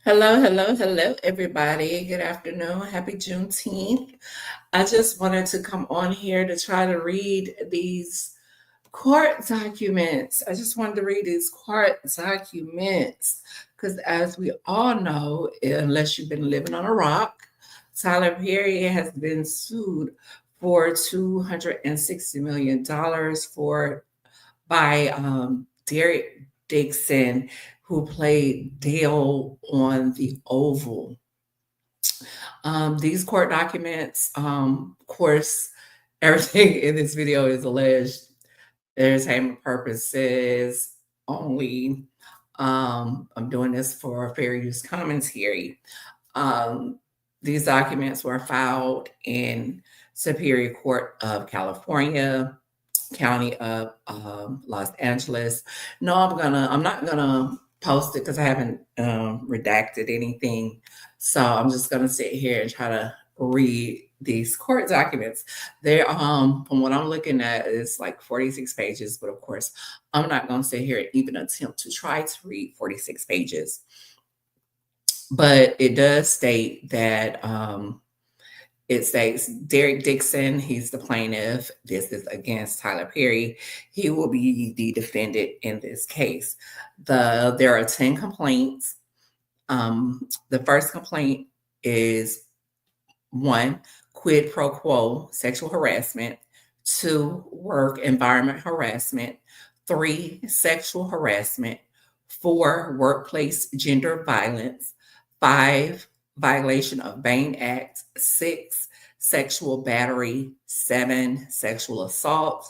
Hello, everybody. Good afternoon. Happy Juneteenth. I just wanted to come on here to try to read these court documents. I just wanted to read these court documents because, as we all know, unless you've been living on a rock, Tyler Perry has been sued for $260 million by Derek Dixon, who played Dale on The Oval. These court documents, of course, everything in this video is alleged entertainment purposes only. I'm doing this for fair use commentary. These documents were filed in Superior Court of California, County of Los Angeles. No, I'm not gonna post it because I haven't redacted anything. So I'm just gonna sit here and try to read these court documents. They're from what I'm looking at, it's like 46 pages, but of course, I'm not gonna sit here and even attempt to try to read 46 pages. But it does state that it states Derek Dixon, he's the plaintiff. This is against Tyler Perry. He will be the defendant in this case. There are 10 complaints. The first complaint is 1, quid pro quo sexual harassment. 2, work environment harassment. 3, sexual harassment. 4, workplace gender violence. 5, violation of Bain Act. 6, sexual battery. 7, sexual assault.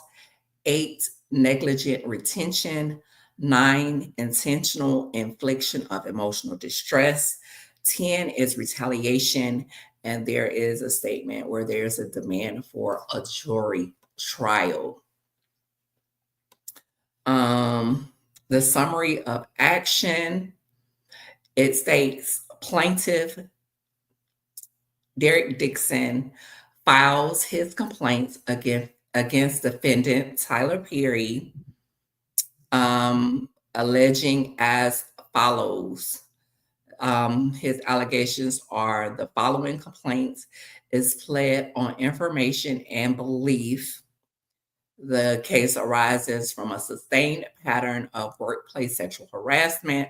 8, negligent retention. 9, intentional infliction of emotional distress. 10 is retaliation. And there is a statement where there's a demand for a jury trial. The summary of action, it states plaintiff Derek Dixon files his complaints against defendant Tyler Perry, alleging as follows. His allegations are the following complaints is pled on information and belief. The case arises from a sustained pattern of workplace sexual harassment,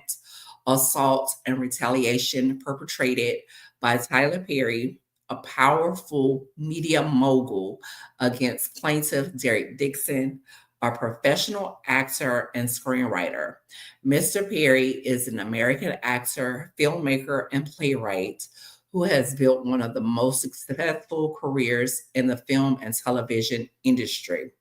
assault, and retaliation perpetrated by Tyler Perry, a powerful media mogul, against plaintiff Derek Dixon, a professional actor and screenwriter. Mr. Perry is an American actor, filmmaker, and playwright who has built one of the most successful careers in the film and television industry.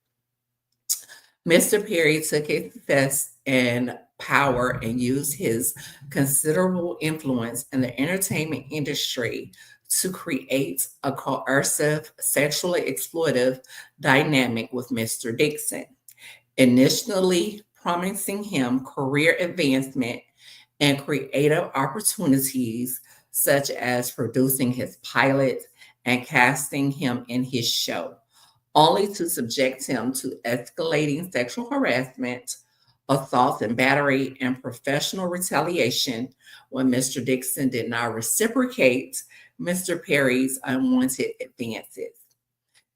Mr. Perry took his success and power and used his considerable influence in the entertainment industry to create a coercive, sexually exploitive dynamic with Mr. Dixon, initially promising him career advancement and creative opportunities, such as producing his pilot and casting him in his show, only to subject him to escalating sexual harassment, assault and battery, and professional retaliation when Mr. Dixon did not reciprocate Mr. Perry's unwanted advances.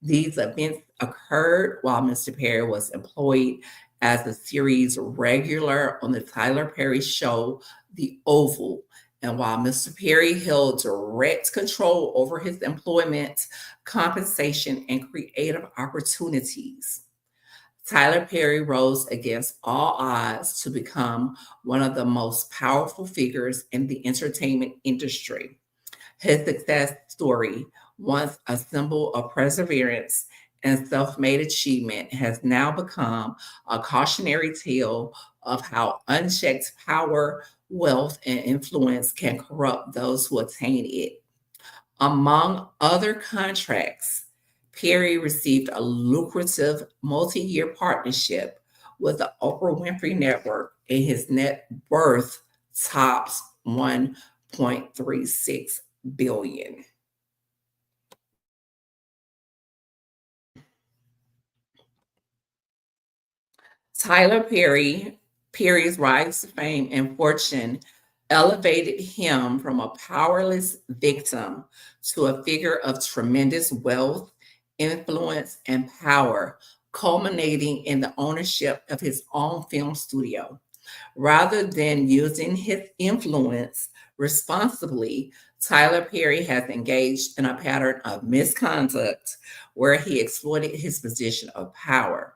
These events occurred while Mr. Perry was employed as a series regular on the Tyler Perry show, The Oval, and while Mr. Perry held direct control over his employment, compensation, and creative opportunities. Tyler Perry rose against all odds to become one of the most powerful figures in the entertainment industry. His success story, once a symbol of perseverance and self-made achievement, has now become a cautionary tale of how unchecked power, wealth, and influence can corrupt those who attain it. Among other contracts, Perry received a lucrative multi-year partnership with the Oprah Winfrey Network, and his net worth tops 1.36 billion. Tyler Perry Perry's rise to fame and fortune elevated him from a powerless victim to a figure of tremendous wealth, influence, and power, culminating in the ownership of his own film studio. Rather than using his influence responsibly, Tyler Perry has engaged in a pattern of misconduct where he exploited his position of power.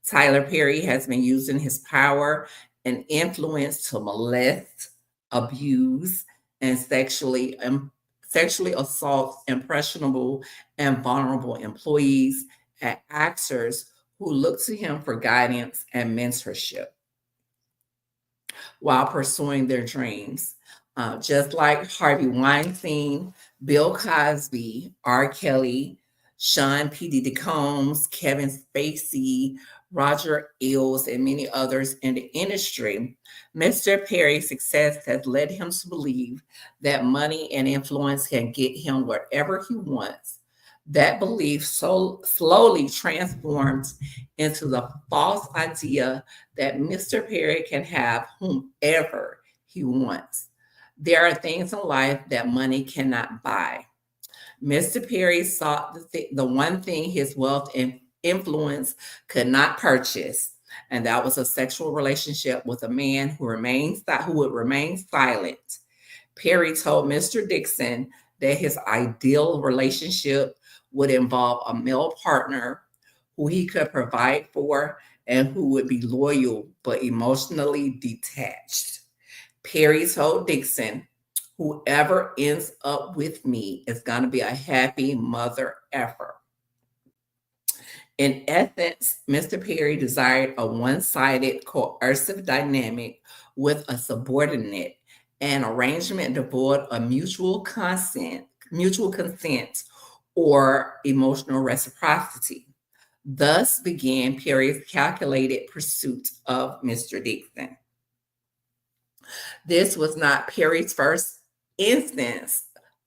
Tyler Perry has been using his power and influence to molest, abuse, and sexually assault impressionable and vulnerable employees and actors who look to him for guidance and mentorship while pursuing their dreams. Just like Harvey Weinstein, Bill Cosby, R. Kelly, Sean P. Diddy Combs, Kevin Spacey, Roger Ailes, and many others in the industry, Mr. Perry's success has led him to believe that money and influence can get him wherever he wants. That belief so slowly transforms into the false idea that Mr. Perry can have whomever he wants. There are things in life that money cannot buy. Mr. Perry sought the one thing his wealth and influence could not purchase, and that was a sexual relationship with a man who would remain silent. Perry told Mr. Dixon that his ideal relationship would involve a male partner who he could provide for and who would be loyal but emotionally detached. Perry told Dixon, whoever ends up with me is going to be a happy mother effer. In essence, Mr. Perry desired a one sided coercive dynamic with a subordinate, an arrangement devoid of mutual consent, or emotional reciprocity. Thus began Perry's calculated pursuit of Mr. Dixon. This was not Perry's first instance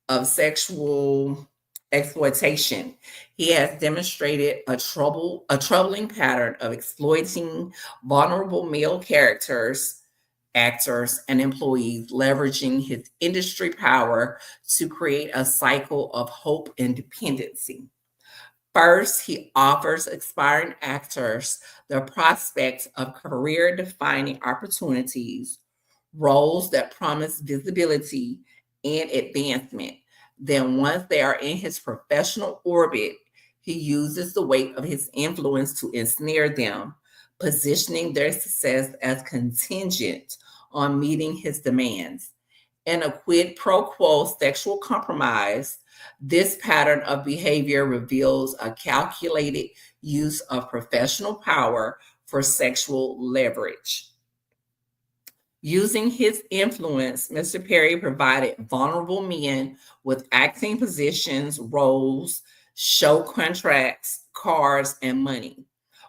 of sexual exploitation. He has demonstrated a troubling pattern of exploiting vulnerable male characters, actors, and employees, leveraging his industry power to create a cycle of hope and dependency. First, he offers aspiring actors the prospect of career defining opportunities, roles that promise visibility and advancement. Then, once they are in his professional orbit, he uses the weight of his influence to ensnare them, positioning their success as contingent on meeting his demands. In a quid pro quo sexual compromise, this pattern of behavior reveals a calculated use of professional power for sexual leverage. Using his influence, Mr. Perry provided vulnerable men with acting positions, roles, show contracts, cars, and money.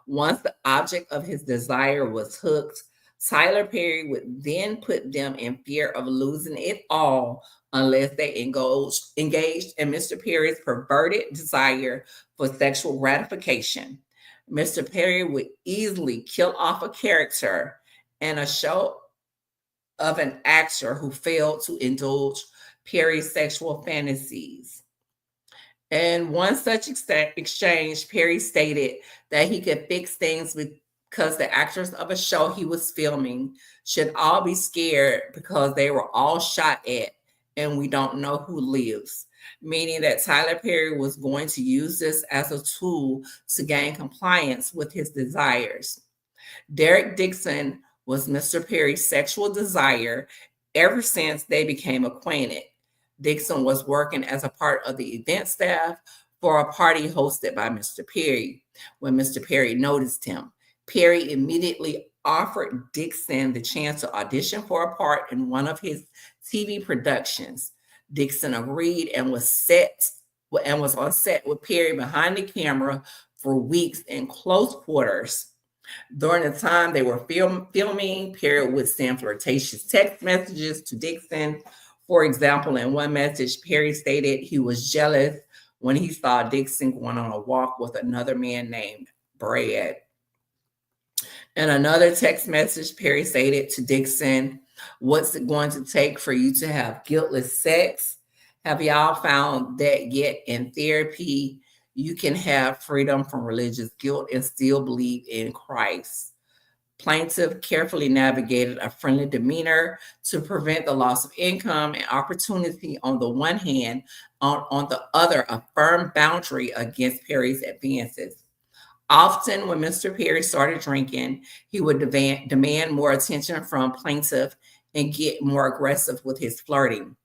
Once the object of his desire was hooked, Tyler Perry would then put them in fear of losing it all unless they engaged in Mr. Perry's perverted desire for sexual gratification. Mr. Perry would easily kill off a character in a show of an actor who failed to indulge Perry's sexual fantasies. In one such exchange, Perry stated that he could fix things because the actors of a show he was filming should all be scared because they were all shot at and we don't know who lives. Meaning that Tyler Perry was going to use this as a tool to gain compliance with his desires. Derek Dixon was Mr. Perry's sexual desire ever since they became acquainted. Dixon was working as a part of the event staff for a party hosted by Mr. Perry. When Mr. Perry noticed him, Perry immediately offered Dixon the chance to audition for a part in one of his TV productions. Dixon agreed and was on set with Perry behind the camera for weeks in close quarters. During the time they were filming, Perry would send flirtatious text messages to Dixon. For example, in one message, Perry stated he was jealous when he saw Dixon going on a walk with another man named Brad. In another text message, Perry stated to Dixon, "What's it going to take for you to have guiltless sex? Have y'all found that yet? In therapy, you can have freedom from religious guilt and still believe in Christ." Plaintiff carefully navigated a friendly demeanor to prevent the loss of income and opportunity on the one hand, on the other, a firm boundary against Perry's advances. Often, when Mr. Perry started drinking, he would demand more attention from plaintiff and get more aggressive with his flirting.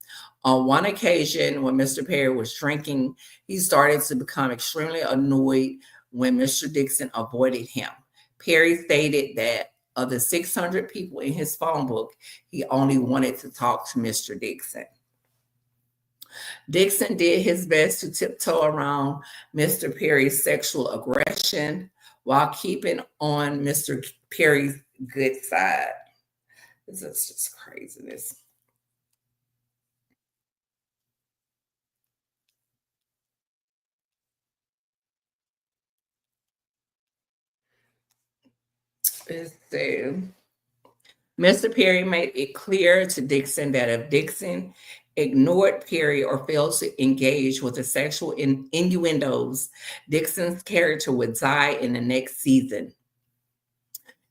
On one occasion, when Mr. Perry was drinking, he started to become extremely annoyed when Mr. Dixon avoided him. Perry stated that of the 600 people in his phone book, he only wanted to talk to Mr. Dixon. Dixon did his best to tiptoe around Mr. Perry's sexual aggression while keeping on Mr. Perry's good side. This is just craziness. Let's see. Mr. Perry made it clear to Dixon that if Dixon ignored Perry or failed to engage with the sexual innuendos, Dixon's character would die in the next season.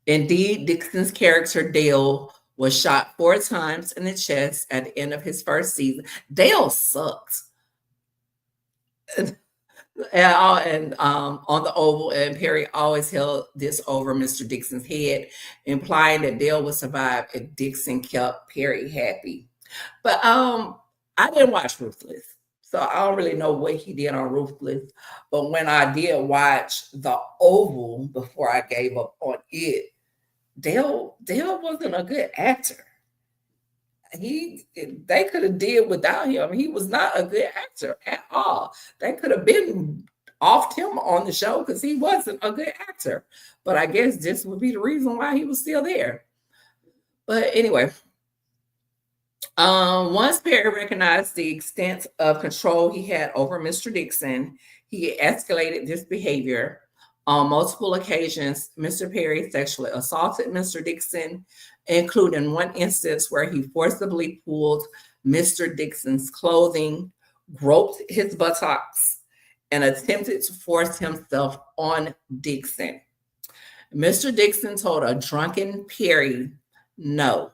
Indeed, Dixon's character, Dale, was shot 4 times in the chest at the end of his first season. Dale sucked. And on the oval, and Perry always held this over Mr. Dixon's head, implying that Dale would survive if Dixon kept Perry happy. But I didn't watch Ruthless, so I don't really know what he did on Ruthless. But when I did watch the Oval before I gave up on it, Dale wasn't a good actor. They could have did without him. He was not a good actor at all. They could have been offed him on the show because he wasn't a good actor. But I guess this would be the reason why he was still there. But anyway, once Perry recognized the extent of control he had over Mr. Dixon, he escalated this behavior. On multiple occasions, Mr. Perry sexually assaulted Mr. Dixon, including one instance where he forcibly pulled Mr. Dixon's clothing, groped his buttocks, and attempted to force himself on Dixon. Mr. Dixon told a drunken Perry no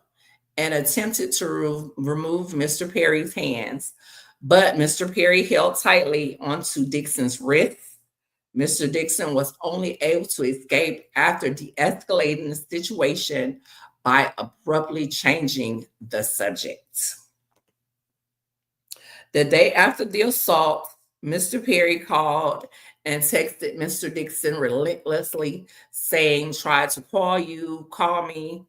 and attempted to remove Mr. Perry's hands, but Mr. Perry held tightly onto Dixon's wrists. Mr. Dixon was only able to escape after de-escalating the situation by abruptly changing the subject. The day after the assault, Mr. Perry called and texted Mr. Dixon relentlessly, saying, "Try to call me,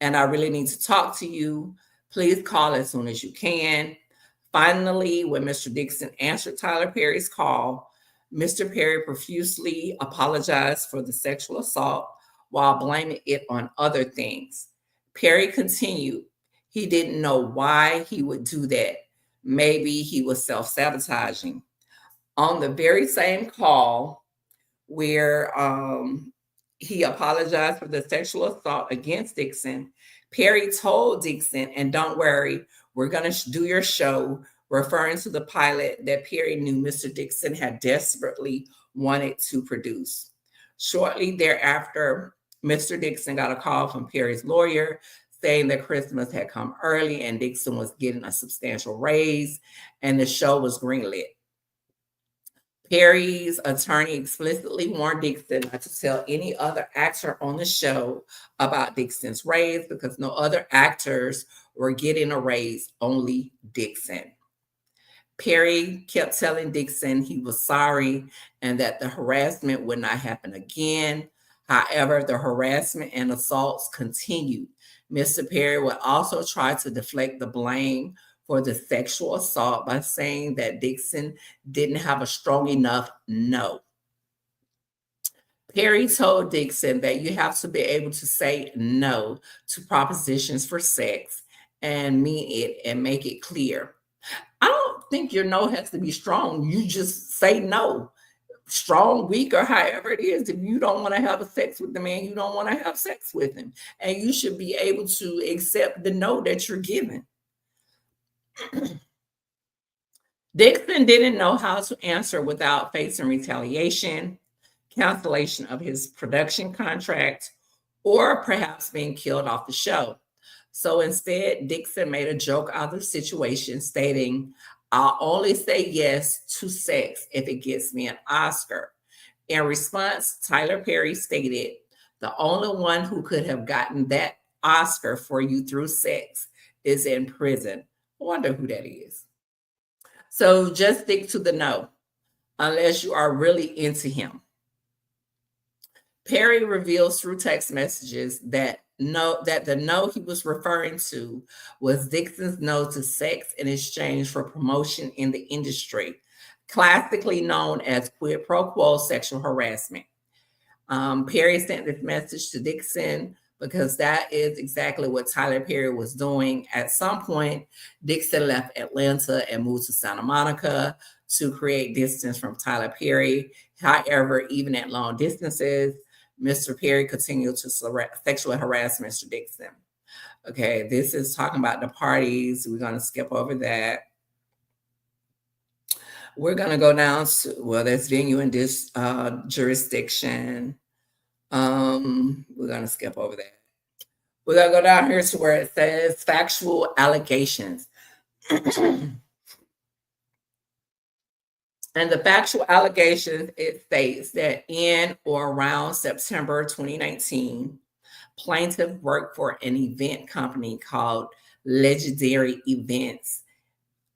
and I really need to talk to you. Please call as soon as you can." Finally, when Mr. Dixon answered Tyler Perry's call, Mr. Perry profusely apologized for the sexual assault while blaming it on other things. Perry continued, he didn't know why he would do that. Maybe he was self-sabotaging. On the very same call where he apologized for the sexual assault against Dixon, Perry told Dixon, "And don't worry, we're going to do your show," referring to the pilot that Perry knew Mr. Dixon had desperately wanted to produce. Shortly thereafter, Mr. Dixon got a call from Perry's lawyer saying that Christmas had come early and Dixon was getting a substantial raise and the show was greenlit. Perry's attorney explicitly warned Dixon not to tell any other actor on the show about Dixon's raise because no other actors were getting a raise, only Dixon. Perry kept telling Dixon he was sorry and that the harassment would not happen again. However, the harassment and assaults continued. Mr. Perry would also try to deflect the blame for the sexual assault by saying that Dixon didn't have a strong enough no. Perry told Dixon that you have to be able to say no to propositions for sex and mean it and make it clear. I don't think your no has to be strong. You just say no. strong, weak, or however it is. If you don't want to have a sex with the man, you don't want to have sex with him. And you should be able to accept the no that you're given. Dixon didn't know how to answer without facing retaliation, cancellation of his production contract, or perhaps being killed off the show. So instead, Dixon made a joke out of the situation, stating, "I'll only say yes to sex if it gets me an Oscar." In response, Tyler Perry stated, "The only one who could have gotten that Oscar for you through sex is in prison." I wonder who that is. So just stick to the no, unless you are really into him. Perry reveals through text messages that the no he was referring to was Dixon's no to sex in exchange for promotion in the industry, classically known as quid pro quo sexual harassment. Perry sent this message to Dixon because that is exactly what Tyler Perry was doing. At some point, Dixon left Atlanta and moved to Santa Monica to create distance from Tyler Perry. However, even at long distances, Mr. Perry continued to sexually harass Mr. Dixon. Okay, this is talking about the parties. We're going to skip over that. We're going to go down to, well, there's venue in this jurisdiction. We're going to skip over that. We're going to go down here to where it says factual allegations. And the factual allegations, it states that in or around September 2019, plaintiff worked for an event company called Legendary Events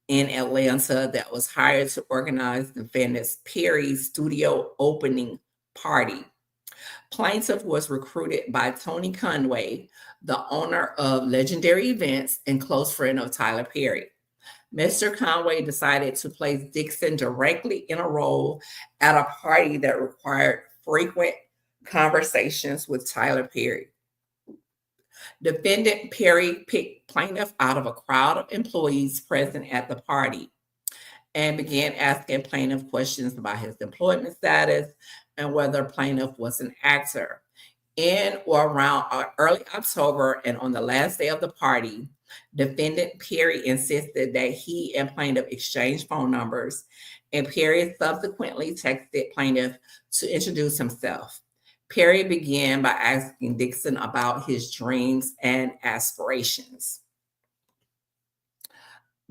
in Atlanta that was hired to organize the defendant's Perry's studio opening party. Plaintiff was recruited by Tony Conway, the owner of Legendary Events and close friend of Tyler Perry. Mr. Conway decided to place Dixon directly in a role at a party that required frequent conversations with Tyler Perry. Defendant Perry picked plaintiff out of a crowd of employees present at the party and began asking plaintiff questions about his employment status and whether plaintiff was an actor. In or around early October and on the last day of the party, defendant Perry insisted that he and plaintiff exchanged phone numbers, and Perry subsequently texted plaintiff to introduce himself. Perry began by asking Dixon about his dreams and aspirations.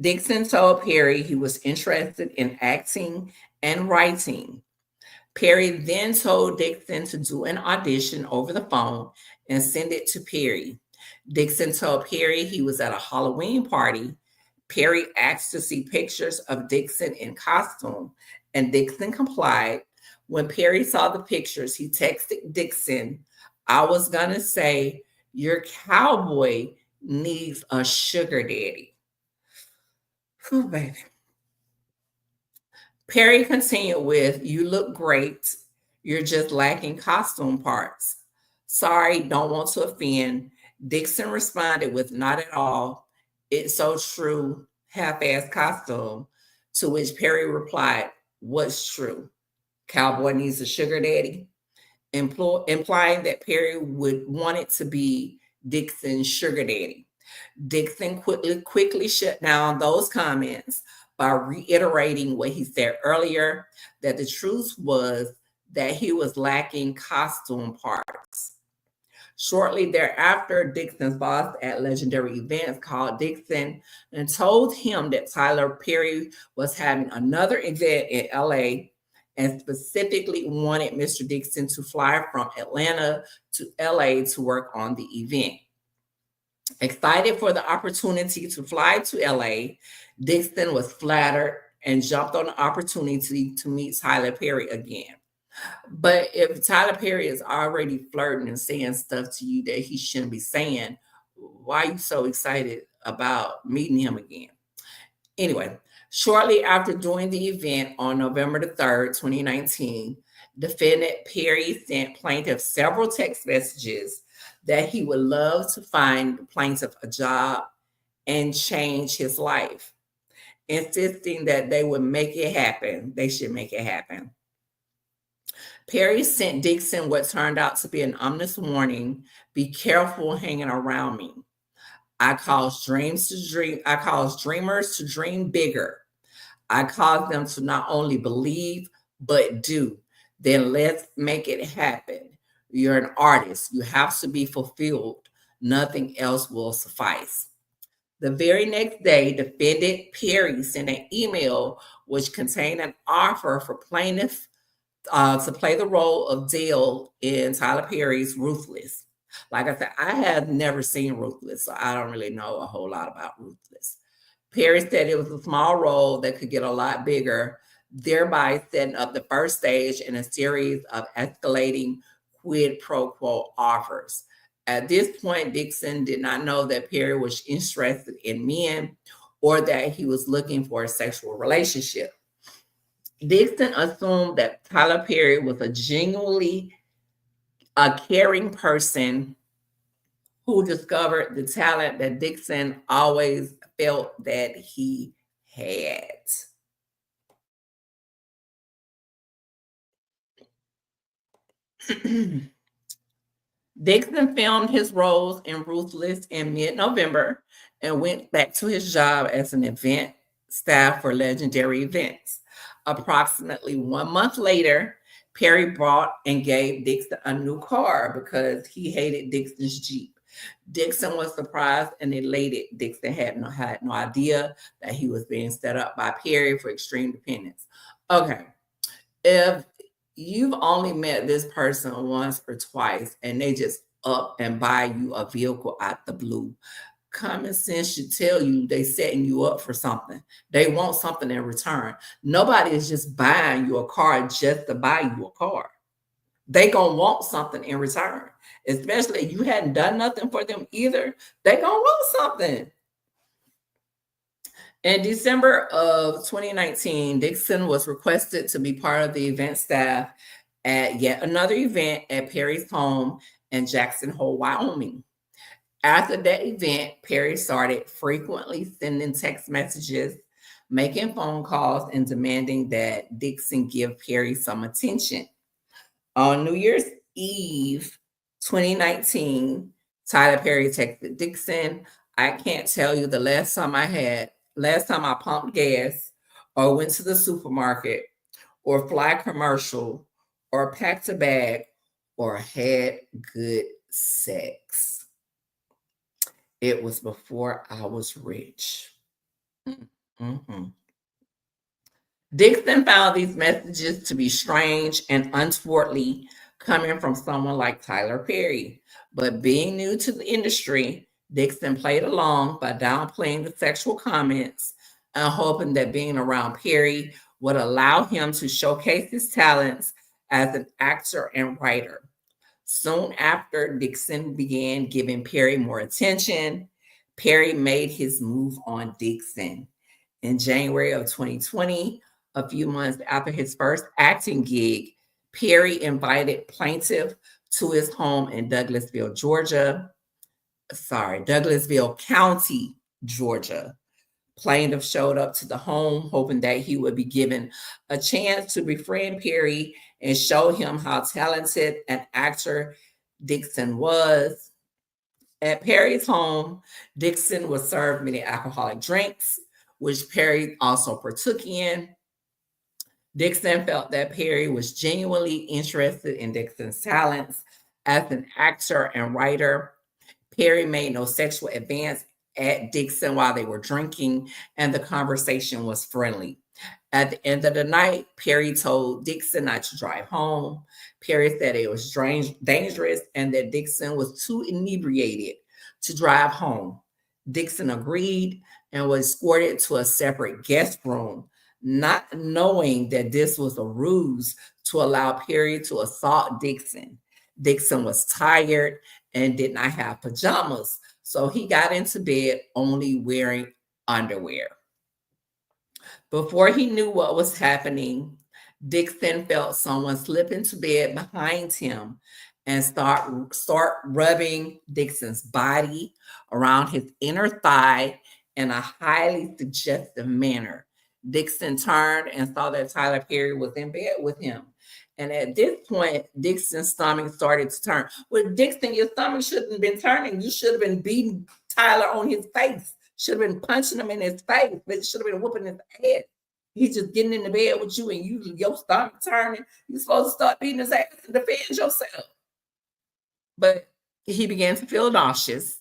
Dixon told Perry he was interested in acting and writing. Perry then told Dixon to do an audition over the phone and send it to Perry. Dixon told Perry he was at a Halloween party. Perry asked to see pictures of Dixon in costume, and Dixon complied. When Perry saw the pictures, he texted Dixon, "I was going to say, your cowboy needs a sugar daddy." Whew, baby. Perry continued with, "You look great. You're just lacking costume parts. Sorry, don't want to offend." Dixon responded with, "Not at all. It's so true. Half-ass costume." To which Perry replied, "What's true? Cowboy needs a sugar daddy?" Implying that Perry would want it to be Dixon's sugar daddy. Dixon quickly shut down those comments by reiterating what he said earlier, that the truth was that he was lacking costume parts. Shortly thereafter, Dixon's boss at Legendary Events called Dixon and told him that Tyler Perry was having another event in LA and specifically wanted Mr. Dixon to fly from Atlanta to LA to work on the event. Excited for the opportunity to fly to LA, Dixon was flattered and jumped on the opportunity to meet Tyler Perry again. But if Tyler Perry is already flirting and saying stuff to you that he shouldn't be saying, why are you so excited about meeting him again? Anyway, shortly after doing the event on November the 3rd, 2019, defendant Perry sent plaintiff several text messages that he would love to find the plaintiff a job and change his life, insisting that they would make it happen. They should make it happen. Perry sent Dixon what turned out to be an ominous warning: be careful hanging around me. I cause dreamers to dream bigger. I cause them to not only believe, but do. Then let's make it happen. You're an artist. You have to be fulfilled. Nothing else will suffice. The very next day, defendant Perry sent an email which contained an offer for plaintiff to play the role of Dale in Tyler Perry's Ruthless. Like I said, I have never seen Ruthless, so I don't really know a whole lot about Ruthless. Perry said it was a small role that could get a lot bigger, thereby setting up the first stage in a series of escalating quid pro quo offers. At this point, Dixon did not know that Perry was interested in men or that he was looking for a sexual relationship. Dixon assumed that Tyler Perry was a genuinely a caring person who discovered the talent that Dixon always felt that he had. Dixon filmed his roles in Ruthless in mid November and went back to his job as an event staff for Legendary Events. Approximately 1 month later, Perry bought and gave Dixon a new car because he hated Dixon's Jeep. Dixon was surprised and elated. Dixon had no idea that he was being set up by Perry for extreme dependence. Okay, if you've only met this person once or twice and they just up and buy you a vehicle out the blue, common sense should tell you they setting you up for something. They want something in return. Nobody is just buying you a car just to buy you a car. They gonna want something in return, especially if you hadn't done nothing for them either. They gonna want something. In December of 2019, Dixon was requested to be part of the event staff at yet another event at Perry's home in Jackson Hole, Wyoming. After that event, Perry started frequently sending text messages, making phone calls, and demanding that Dixon give Perry some attention. On New Year's Eve 2019, Tyler Perry texted Dixon, I can't tell you the last time I pumped gas or went to the supermarket or fly commercial or packed a bag or had good sex. It was before I was rich. Mm-hmm. Dixon found these messages to be strange and untowardly coming from someone like Tyler Perry. But being new to the industry, Dixon played along by downplaying the sexual comments and hoping that being around Perry would allow him to showcase his talents as an actor and writer. Soon after, Dixon began giving Perry more attention. Perry made his move on Dixon. In January of 2020, a few months after his first acting gig, Perry invited plaintiff to his home in Douglasville County, Georgia. Plaintiff showed up to the home hoping that he would be given a chance to befriend Perry and show him how talented an actor Dixon was. At Perry's home, Dixon was served many alcoholic drinks, which Perry also partook in. Dixon felt that Perry was genuinely interested in Dixon's talents as an actor and writer. Perry made no sexual advance at Dixon while they were drinking, and the conversation was friendly. At the end of the night, Perry told Dixon not to drive home. Perry said it was dangerous and that Dixon was too inebriated to drive home. Dixon agreed and was escorted to a separate guest room, not knowing that this was a ruse to allow Perry to assault Dixon. Dixon was tired and did not have pajamas, so he got into bed only wearing underwear. Before he knew what was happening, Dixon felt someone slip into bed behind him and start rubbing Dixon's body around his inner thigh in a highly suggestive manner. Dixon turned and saw that Tyler Perry was in bed with him. And at this point, Dixon's stomach started to turn. Well, Dixon, your stomach shouldn't have been turning. You should have been beating Tyler on his face. Should have been punching him in his face, but it should have been whooping his head. He's just getting in the bed with you and your stomach turning. You're supposed to start beating his ass and defend yourself. But he began to feel nauseous.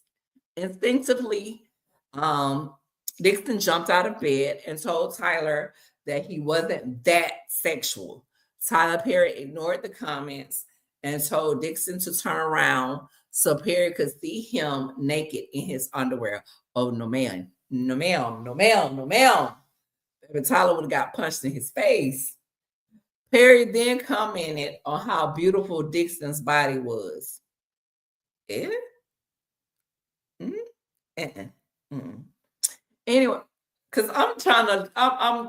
Instinctively, Dixon jumped out of bed and told Tyler that he wasn't that sexual. Tyler Perry ignored the comments and told Dixon to turn around so Perry could see him naked in his underwear. Oh, no, man. No, ma'am. No, ma'am. No, ma'am. But Tyler would have got punched in his face. Perry then commented on how beautiful Dixon's body was. Eh? Anyway, because I'm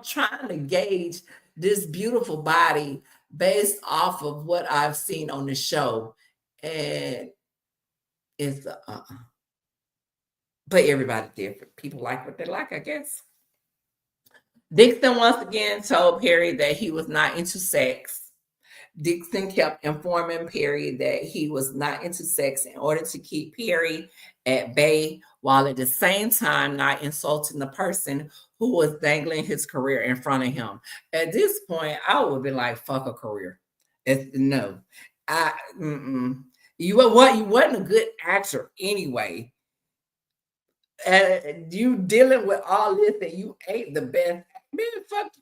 trying to gauge this beautiful body based off of what I've seen on the show, and it's but everybody's different. People like what they like, I guess. Dixon once again told Perry that he was not into sex. Dixon kept informing Perry that he was not into sex in order to keep Perry at bay, while at the same time not insulting the person who was dangling his career in front of him. At this point, I would be like, fuck a career. No. You wasn't a good actor anyway. You dealing with all this and you ain't the best. Man, fuck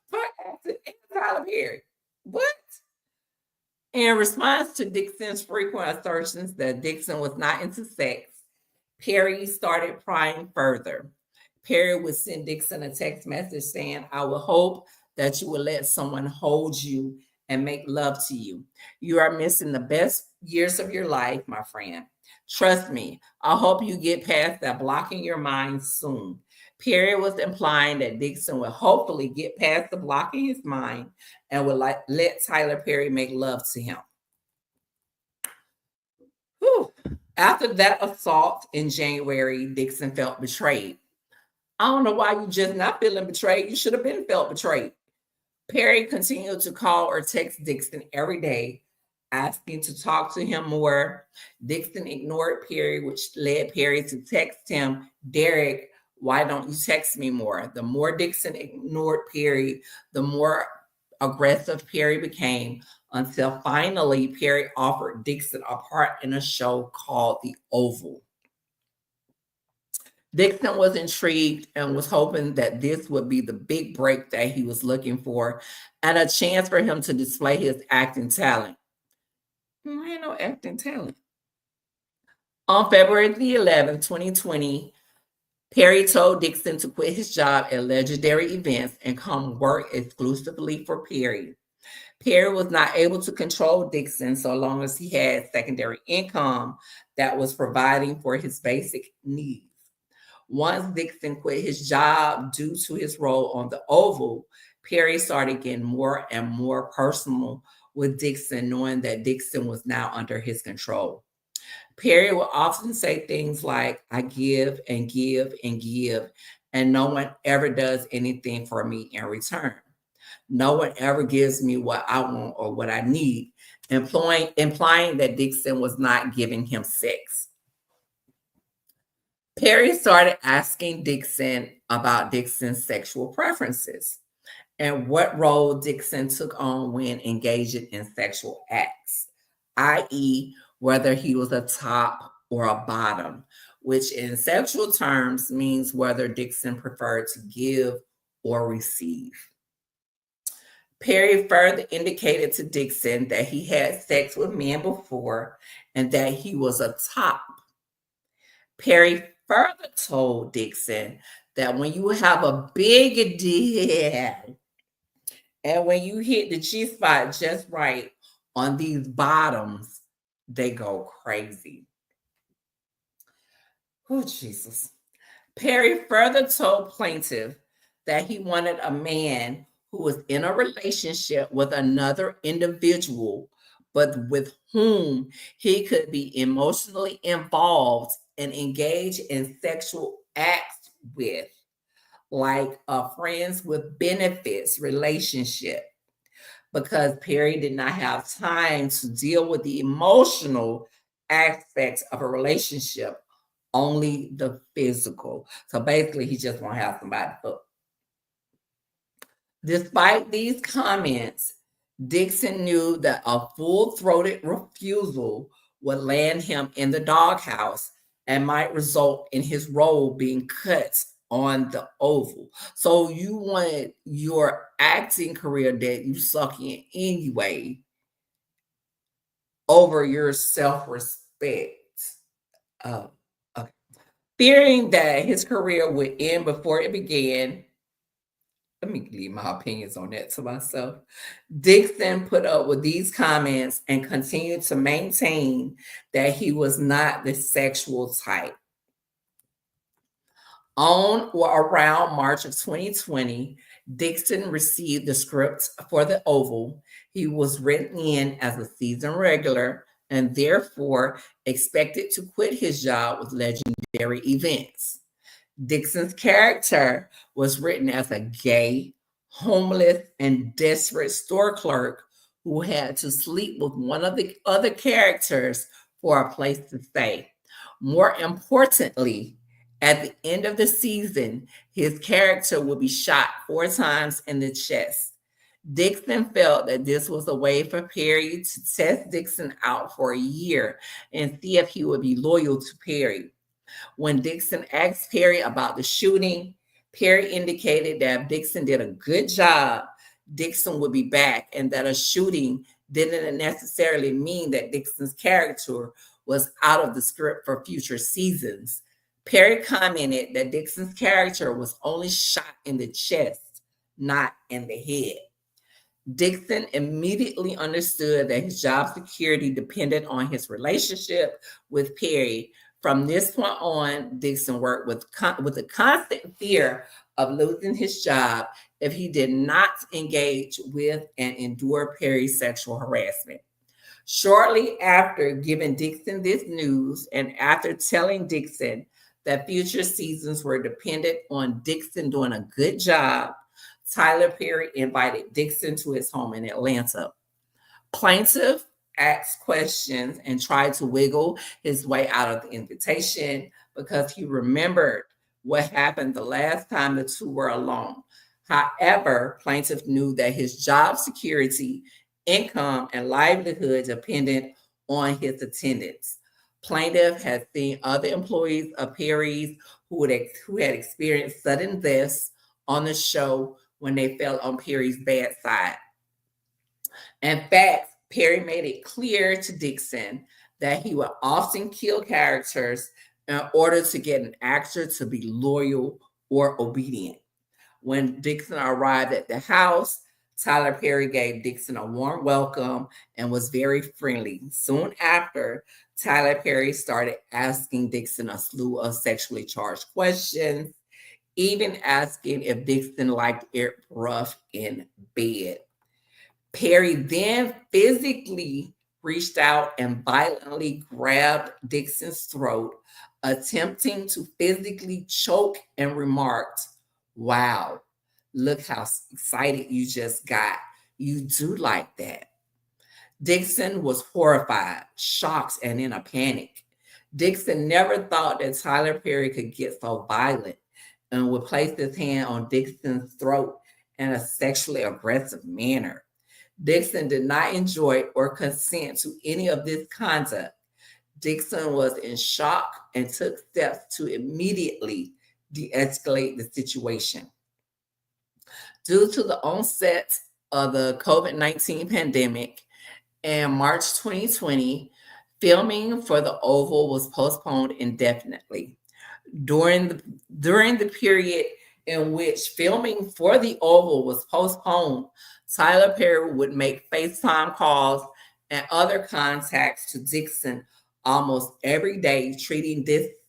actor and Tyler Perry. What? In response to Dixon's frequent assertions that Dixon was not into sex, Perry started prying further. Perry would send Dixon a text message saying, I would hope that you will let someone hold you and make love to you. You are missing the best years of your life, my friend. Trust me, I hope you get past that blocking your mind soon. Perry was implying that Dixon would hopefully get past the blocking his mind and would let Tyler Perry make love to him. Whew. After that assault in January, Dixon felt betrayed. I don't know why you just not feeling betrayed. You should have been felt betrayed. Perry continued to call or text Dixon every day, asking to talk to him more. Dixon ignored Perry, which led Perry to text him, Derek, why don't you text me more? The more Dixon ignored Perry, the more aggressive Perry became, until finally Perry offered Dixon a part in a show called The Oval. Dixon was intrigued and was hoping that this would be the big break that he was looking for and a chance for him to display his acting talent. I ain't no acting talent. On February the 11th, 2020, Perry told Dixon to quit his job at Legendary Events and come work exclusively for Perry. Perry was not able to control Dixon so long as he had secondary income that was providing for his basic needs. Once Dixon quit his job due to his role on The Oval, Perry started getting more and more personal with Dixon, knowing that Dixon was now under his control. Perry would often say things like, I give and give and give, and no one ever does anything for me in return. No one ever gives me what I want or what I need, implying that Dixon was not giving him sex. Perry started asking Dixon about Dixon's sexual preferences and what role Dixon took on when engaging in sexual acts, i.e., whether he was a top or a bottom, which in sexual terms means whether Dixon preferred to give or receive. Perry further indicated to Dixon that he had sex with men before and that he was a top. Perry further told Dixon that when you have a big dick and when you hit the G spot just right on these bottoms, they go crazy. Oh, Jesus. Perry further told plaintiff that he wanted a man who was in a relationship with another individual, but with whom he could be emotionally involved and engage in sexual acts with, like a friends with benefits relationship. because Perry did not have time to deal with the emotional aspects of a relationship, only the physical. So basically, he just want to have somebody to. Despite these comments, Dixon knew that a full-throated refusal would land him in the doghouse and might result in his role being cut on the Oval. So you wanted your acting career that you suck in anyway over your self-respect. Oh, okay. Fearing that his career would end before it began, let me leave my opinions on that to myself. Dixon put up with these comments and continued to maintain that he was not the sexual type. On or around March of 2020, Dixon received the script for The Oval. He was written in as a season regular and therefore expected to quit his job with Legendary Events. Dixon's character was written as a gay, homeless, and desperate store clerk who had to sleep with one of the other characters for a place to stay. More importantly, at the end of the season, his character would be shot 4 times in the chest. Dixon felt that this was a way for Perry to test Dixon out for a year and see if he would be loyal to Perry. When Dixon asked Perry about the shooting, Perry indicated that if Dixon did a good job, Dixon would be back, and that a shooting didn't necessarily mean that Dixon's character was out of the script for future seasons. Perry commented that Dixon's character was only shot in the chest, not in the head. Dixon immediately understood that his job security depended on his relationship with Perry. From this point on, Dixon worked with a constant fear of losing his job if he did not engage with and endure Perry's sexual harassment. Shortly after giving Dixon this news and after telling Dixon that future seasons were dependent on Dixon doing a good job, Tyler Perry invited Dixon to his home in Atlanta. Plaintiff asked questions and tried to wiggle his way out of the invitation because he remembered what happened the last time the two were alone. However, plaintiff knew that his job security, income, and livelihood depended on his attendance. Plaintiff had seen other employees of Perry's who had experienced sudden deaths on the show when they fell on Perry's bad side. In fact, Perry made it clear to Dixon that he would often kill characters in order to get an actor to be loyal or obedient. When Dixon arrived at the house, Tyler Perry gave Dixon a warm welcome and was very friendly. Soon after, Tyler Perry started asking Dixon a slew of sexually charged questions, even asking if Dixon liked it rough in bed. Perry then physically reached out and violently grabbed Dixon's throat, attempting to physically choke, and remarked, "Wow, look how excited you just got. You do like that." Dixon was horrified, shocked, and in a panic. Dixon never thought that Tyler Perry could get so violent and would place his hand on Dixon's throat in a sexually aggressive manner. Dixon did not enjoy or consent to any of this conduct. Dixon was in shock and took steps to immediately de-escalate the situation. Due to the onset of the COVID-19 pandemic in March 2020, filming for The Oval was postponed indefinitely. During the period in which filming for The Oval was postponed, Tyler Perry would make FaceTime calls and other contacts to Dixon almost every day, treating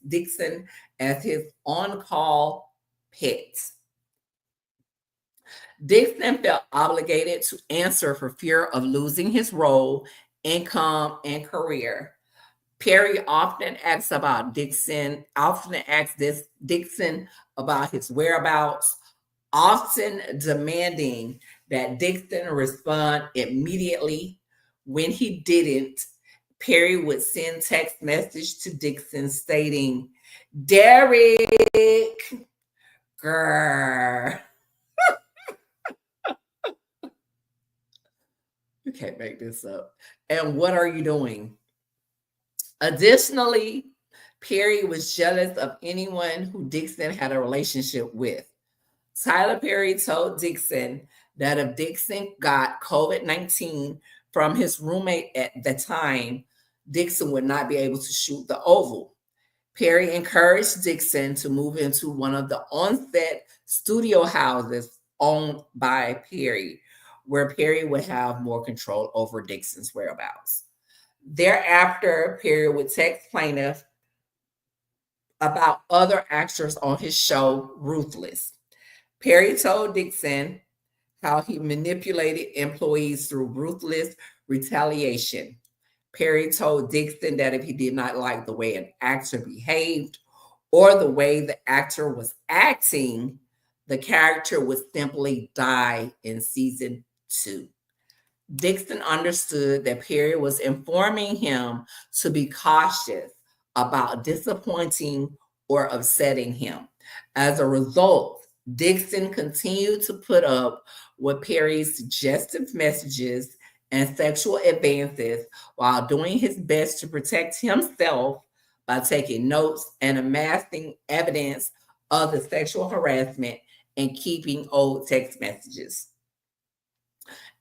Dixon as his on-call pet. Dixon felt obligated to answer for fear of losing his role, income, and career. Perry often asks Dixon about his whereabouts, often demanding that Dixon respond immediately. When he didn't, Perry would send text message to Dixon stating, Derek, girl. You can't make this up. And what are you doing? Additionally, Perry was jealous of anyone who Dixon had a relationship with. Tyler Perry told Dixon that if Dixon got COVID-19 from his roommate at the time, Dixon would not be able to shoot the Oval. Perry encouraged Dixon to move into one of the on-set studio houses owned by Perry, where Perry would have more control over Dixon's whereabouts. Thereafter, Perry would text plaintiff about other actors on his show, Ruthless. Perry told Dixon how he manipulated employees through ruthless retaliation. Perry told Dixon that if he did not like the way an actor behaved or the way the actor was acting, the character would simply die in season 2. Dixon understood that Perry was informing him to be cautious about disappointing or upsetting him. As a result, Dixon continued to put up with Perry's suggestive messages and sexual advances while doing his best to protect himself by taking notes and amassing evidence of the sexual harassment and keeping old text messages.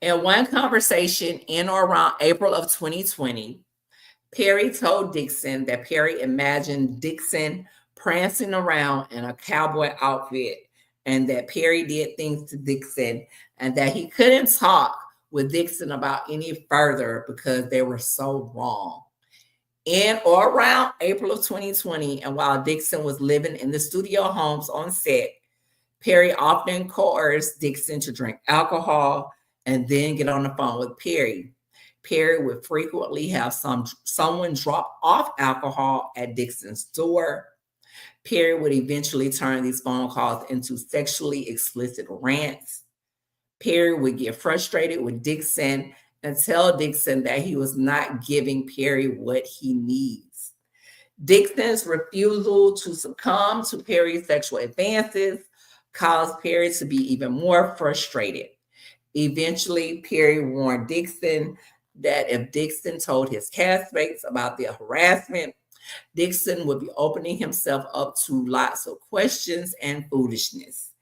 In one conversation in or around April of 2020, Perry told Dixon that Perry imagined Dixon prancing around in a cowboy outfit and that Perry did things to Dixon and that he couldn't talk with Dixon about any further because they were so wrong. In or around April of 2020, and while Dixon was living in the studio homes on set, Perry often coerced Dixon to drink alcohol and then get on the phone with Perry. Perry would frequently have someone drop off alcohol at Dixon's door. Perry would eventually turn these phone calls into sexually explicit rants. Perry would get frustrated with Dixon and tell Dixon that he was not giving Perry what he needs. Dixon's refusal to succumb to Perry's sexual advances caused Perry to be even more frustrated. Eventually, Perry warned Dixon that if Dixon told his castmates about the harassment, Dixon would be opening himself up to lots of questions and foolishness.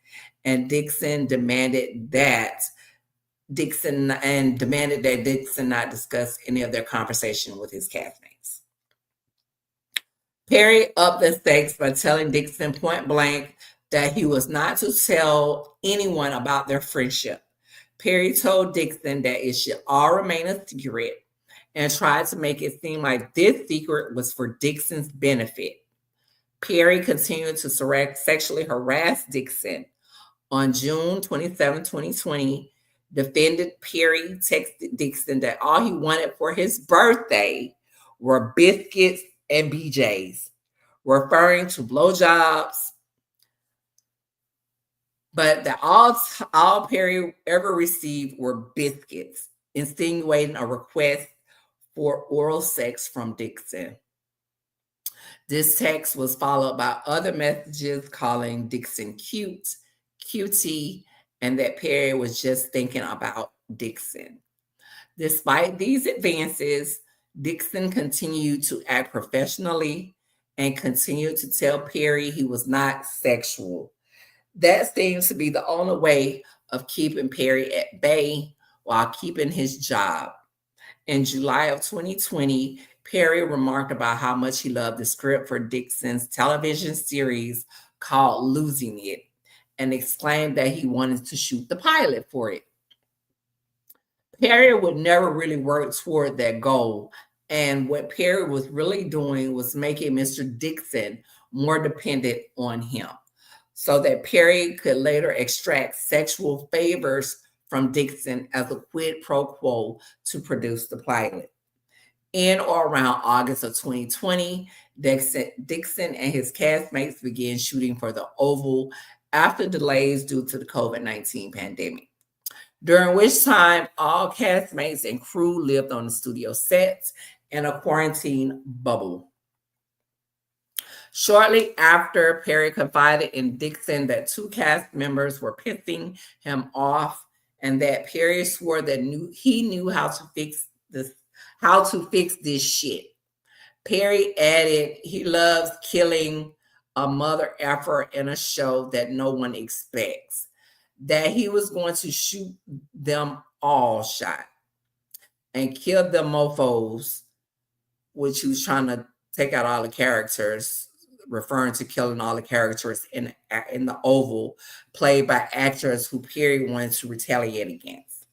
And Dixon demanded that Dixon not discuss any of their conversation with his castmates. Perry upped the stakes by telling Dixon point blank that he was not to tell anyone about their friendship. Perry told Dixon that it should all remain a secret and tried to make it seem like this secret was for Dixon's benefit. Perry continued to sexually harass Dixon. On June 27, 2020, defendant Perry texted Dixon that all he wanted for his birthday were biscuits and BJs, referring to blowjobs, but that all Perry ever received were biscuits, insinuating a request for oral sex from Dixon. This text was followed by other messages calling Dixon cute, cutie, and that Perry was just thinking about Dixon. Despite these advances, Dixon continued to act professionally and continued to tell Perry he was not sexual. That seems to be the only way of keeping Perry at bay while keeping his job. In July of 2020, Perry remarked about how much he loved the script for Dixon's television series called Losing It and exclaimed that he wanted to shoot the pilot for it. Perry would never really work toward that goal, and what Perry was really doing was making Mr. Dixon more dependent on him, so that Perry could later extract sexual favors from Dixon as a quid pro quo to produce the pilot. In or around August of 2020, Dixon and his castmates began shooting for the Oval after delays due to the COVID-19 pandemic. during which time all castmates and crew lived on the studio sets in a quarantine bubble. Shortly after, Perry confided in Dixon that two cast members were pissing him off, and that Perry swore that he knew how to fix this shit. Perry added he loves killing a mother effer in a show that no one expects. That he was going to shoot them all shot and kill the mofos, which he was trying to take out all the characters, referring to killing all the characters in the Oval, played by actors who Perry wanted to retaliate against.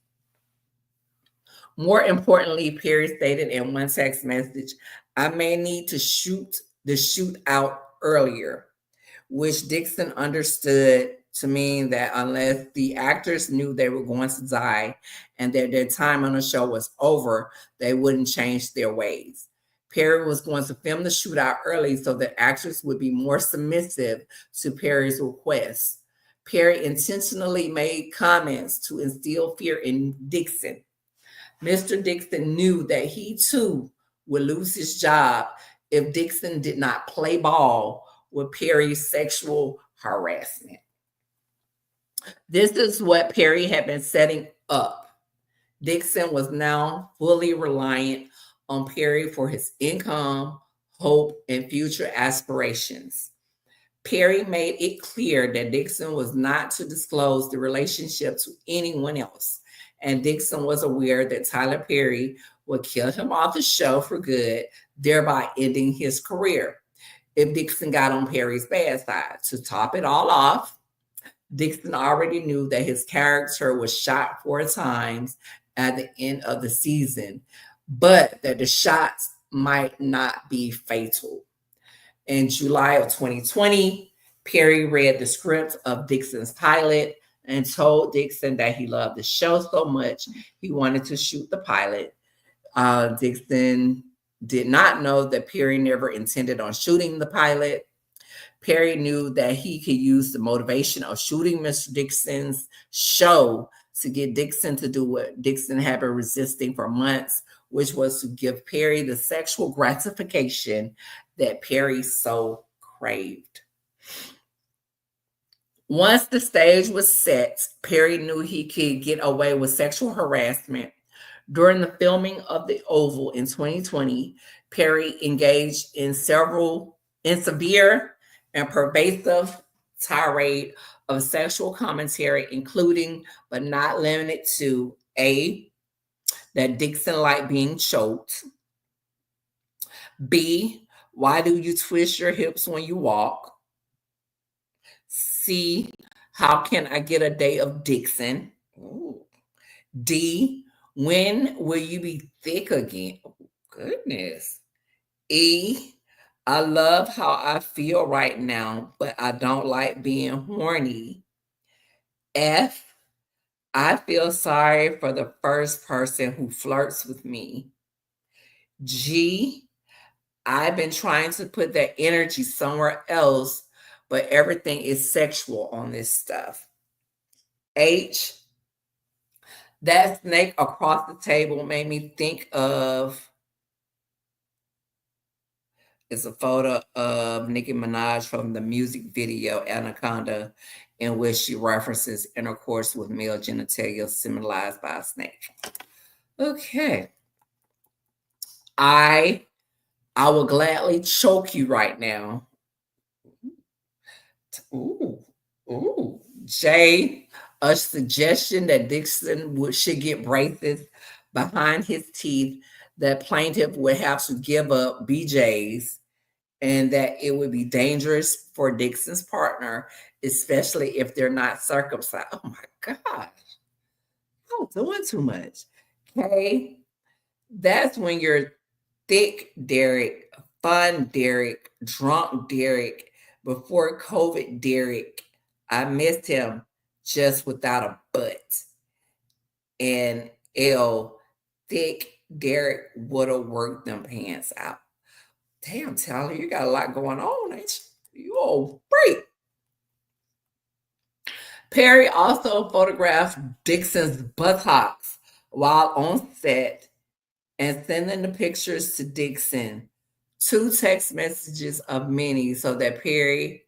More importantly, Perry stated in one text message, "I may need to shoot the shoot out earlier," which Dixon understood to mean that unless the actors knew they were going to die and that their time on the show was over, they wouldn't change their ways. Perry was going to film the shootout early so that actors would be more submissive to Perry's requests. Perry intentionally made comments to instill fear in Dixon. Mr. Dixon knew that he too would lose his job if Dixon did not play ball with Perry's sexual harassment. This is what Perry had been setting up. Dixon was now fully reliant on Perry for his income, hope, and future aspirations. Perry made it clear that Dixon was not to disclose the relationship to anyone else, and Dixon was aware that Tyler Perry would kill him off the show for good, thereby ending his career if Dixon got on Perry's bad side. To top it all off, Dixon already knew that his character was shot 4 times at the end of the season, but that the shots might not be fatal. In July of 2020, Perry read the script of Dixon's pilot and told Dixon that he loved the show so much he wanted to shoot the pilot. Dixon did not know that Perry never intended on shooting the pilot. Perry knew that he could use the motivation of shooting Mr. Dixon's show to get Dixon to do what Dixon had been resisting for months, which was to give Perry the sexual gratification that Perry so craved. Once the stage was set, Perry knew he could get away with sexual harassment. During the filming of The Oval in 2020, Perry engaged in severe and pervasive tirade of sexual commentary, including but not limited to A, that Dixon liked being choked. B, why do you twist your hips when you walk? C, how can I get a day of Dixon? Ooh. D, when will you be thick again? Oh, goodness. E, I love how I feel right now, but I don't like being horny. F, I feel sorry for the first person who flirts with me. G, I've been trying to put that energy somewhere else, but everything is sexual on this stuff. H, that snake across the table made me think of, it's a photo of Nicki Minaj from the music video Anaconda, in which she references intercourse with male genitalia symbolized by a snake. Okay. I will gladly choke you right now. Ooh, ooh. J, a suggestion that Dixon should get braces behind his teeth, that plaintiff would have to give up BJ's, and that it would be dangerous for Dixon's partner, especially if they're not circumcised. Oh my gosh. I'm doing too much. Okay. That's when you're thick Derek, fun Derek, drunk Derek, before COVID Derek. I missed him just without a butt. And L, thick Derek would have worked them pants out. Damn, Tyler, you got a lot going on, ain't you? You all break. Perry also photographed Dixon's buttocks while on set and sending the pictures to Dixon. Two text messages of many showed that Perry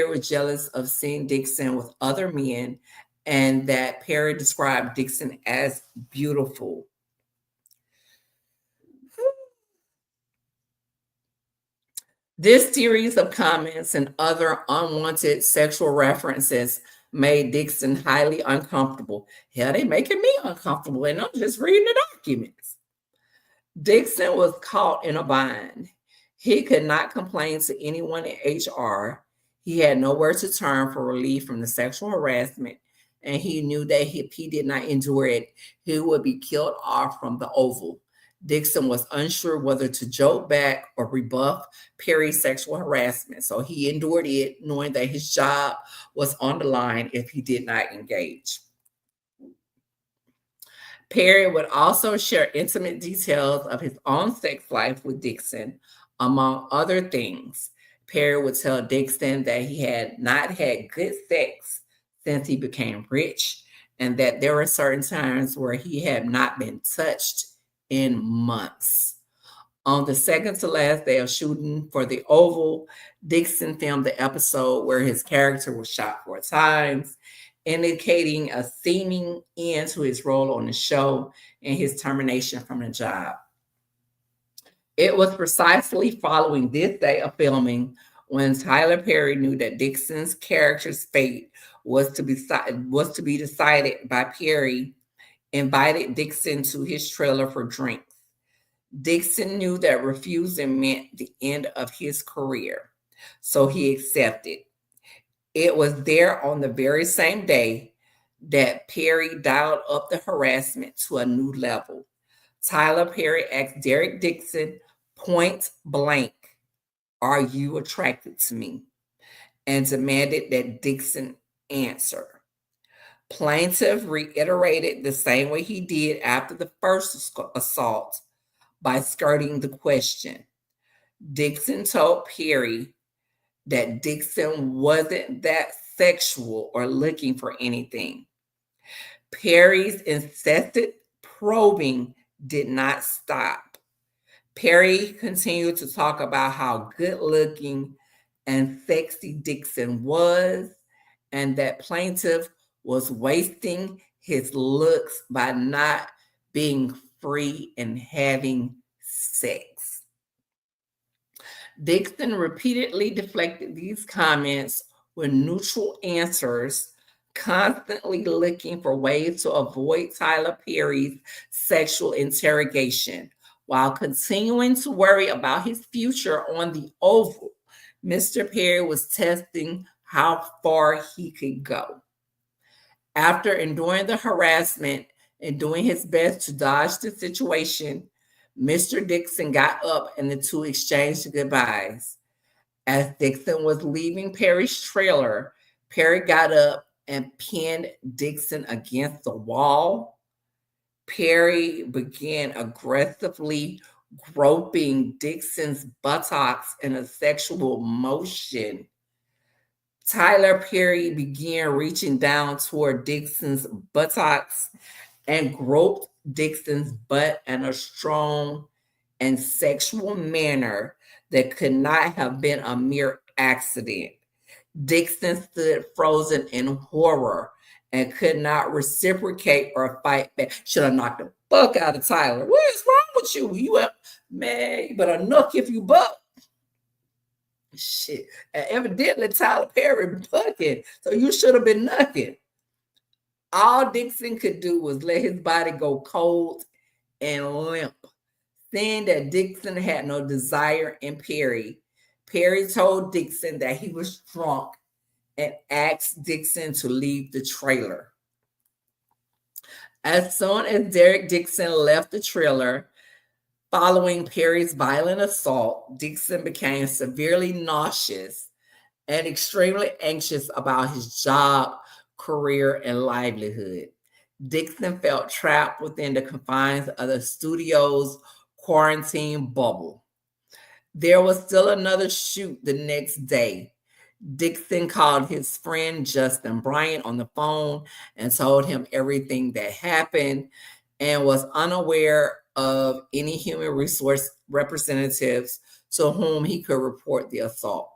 was jealous of seeing Dixon with other men and that Perry described Dixon as beautiful. This series of comments and other unwanted sexual references made Dixon highly uncomfortable. Hell, they making me uncomfortable, and I'm just reading the documents. Dixon was caught in a bind. He could not complain to anyone in HR. He had nowhere to turn for relief from the sexual harassment, and he knew that if he did not endure it, he would be killed off from the Oval. Dixon was unsure whether to joke back or rebuff Perry's sexual harassment, so he endured it, knowing that his job was on the line if he did not engage. Perry would also share intimate details of his own sex life with Dixon, among other things. Perry would tell Dixon that he had not had good sex since he became rich, and that there were certain times where he had not been touched in months. On the second to last day of shooting for the Oval, Dixon filmed the episode where his character was shot 4 times, indicating a seeming end to his role on the show and his termination from the job. It was precisely following this day of filming when Tyler Perry knew that Dixon's character's fate was to be decided by Perry invited Dixon to his trailer for drinks. Dixon knew that refusing meant the end of his career, so he accepted. It was there on the very same day that Perry dialed up the harassment to a new level. Tyler Perry asked Derek Dixon point blank, "Are you attracted to me?" and demanded that Dixon answer. Plaintiff reiterated the same way he did after the first assault by skirting the question. Dixon told Perry that Dixon wasn't that sexual or looking for anything. Perry's incessant probing did not stop. Perry continued to talk about how good looking and sexy Dixon was, and that plaintiff was wasting his looks by not being free and having sex. Dixon repeatedly deflected these comments with neutral answers, constantly looking for ways to avoid Tyler Perry's sexual interrogation while continuing to worry about his future on the Oval. Mr. Perry was testing how far he could go. After enduring the harassment and doing his best to dodge the situation, Mr. Dixon got up and the two exchanged goodbyes. As Dixon was leaving Perry's trailer, Perry got up and pinned Dixon against the wall. Perry began aggressively groping Dixon's buttocks in a sexual motion. Tyler Perry began reaching down toward Dixon's buttocks and groped Dixon's butt in a strong and sexual manner that could not have been a mere accident. Dixon stood frozen in horror and could not reciprocate or fight back. Should have knocked the fuck out of Tyler. What is wrong with you? You better knock if you buck. Shit. And evidently Tyler Perry bucking, so you should have been knocking. All Dixon could do was let his body go cold and limp. Seeing that Dixon had no desire in Perry, Perry told Dixon that he was drunk and asked Dixon to leave the trailer. As soon as Derek Dixon left the trailer, following Perry's violent assault, Dixon became severely nauseous and extremely anxious about his job, career, and livelihood. Dixon felt trapped within the confines of the studio's quarantine bubble. There was still another shoot the next day. Dixon called his friend Justin Bryant on the phone and told him everything that happened and was unaware of any human resource representatives to whom he could report the assault.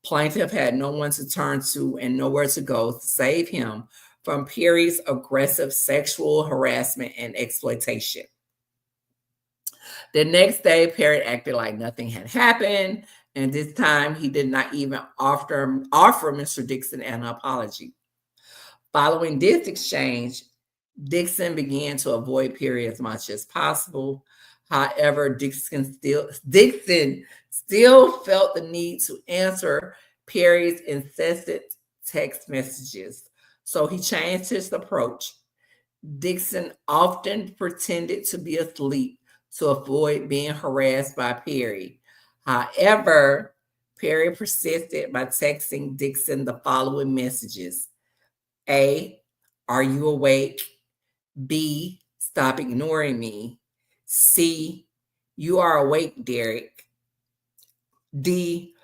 Plaintiff had no one to turn to and nowhere to go to save him from Perry's aggressive sexual harassment and exploitation. The next day, Perry acted like nothing had happened, and this time he did not even offer Mr. Dixon an apology. Following this exchange, Dixon began to avoid Perry as much as possible. However, Dixon still felt the need to answer Perry's incessant text messages, so he changed his approach. Dixon often pretended to be asleep to avoid being harassed by Perry. However, Perry persisted by texting Dixon the following messages: A, are you awake? B, stop ignoring me. C, you are awake, Derek. D,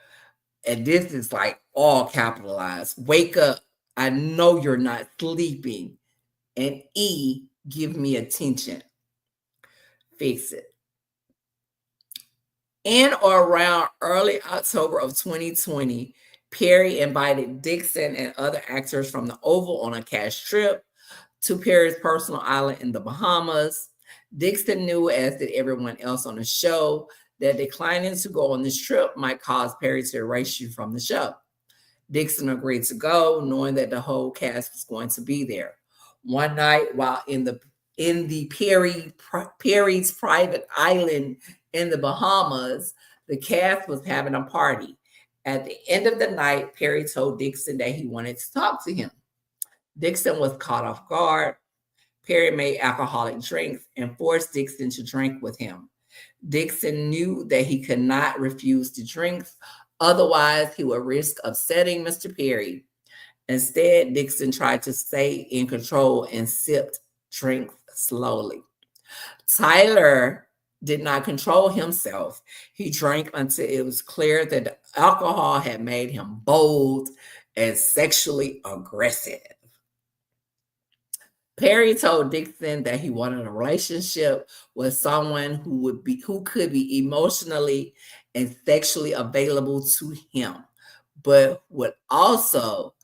and this is like all capitalized, wake up. I know you're not sleeping. And E, give me attention. Fix it. In or around early October of 2020, Perry invited Dixon and other actors from the Oval on a cash trip to Perry's personal island in the Bahamas. Dixon knew, as did everyone else on the show, that declining to go on this trip might cause Perry to erase you from the show. Dixon agreed to go, knowing that the whole cast was going to be there. One night, while in the Perry's private island in the Bahamas, the cast was having a party. At the end of the night, Perry told Dixon that he wanted to talk to him. Dixon was caught off guard. Perry made alcoholic drinks and forced Dixon to drink with him. Dixon knew that he could not refuse the drinks, otherwise he would risk upsetting Mr. Perry. Instead, Dixon tried to stay in control and sipped drinks slowly. Tyler did not control himself. He drank until it was clear that the alcohol had made him bold and sexually aggressive. Perry told Dixon that he wanted a relationship with someone who could be emotionally and sexually available to him, but would also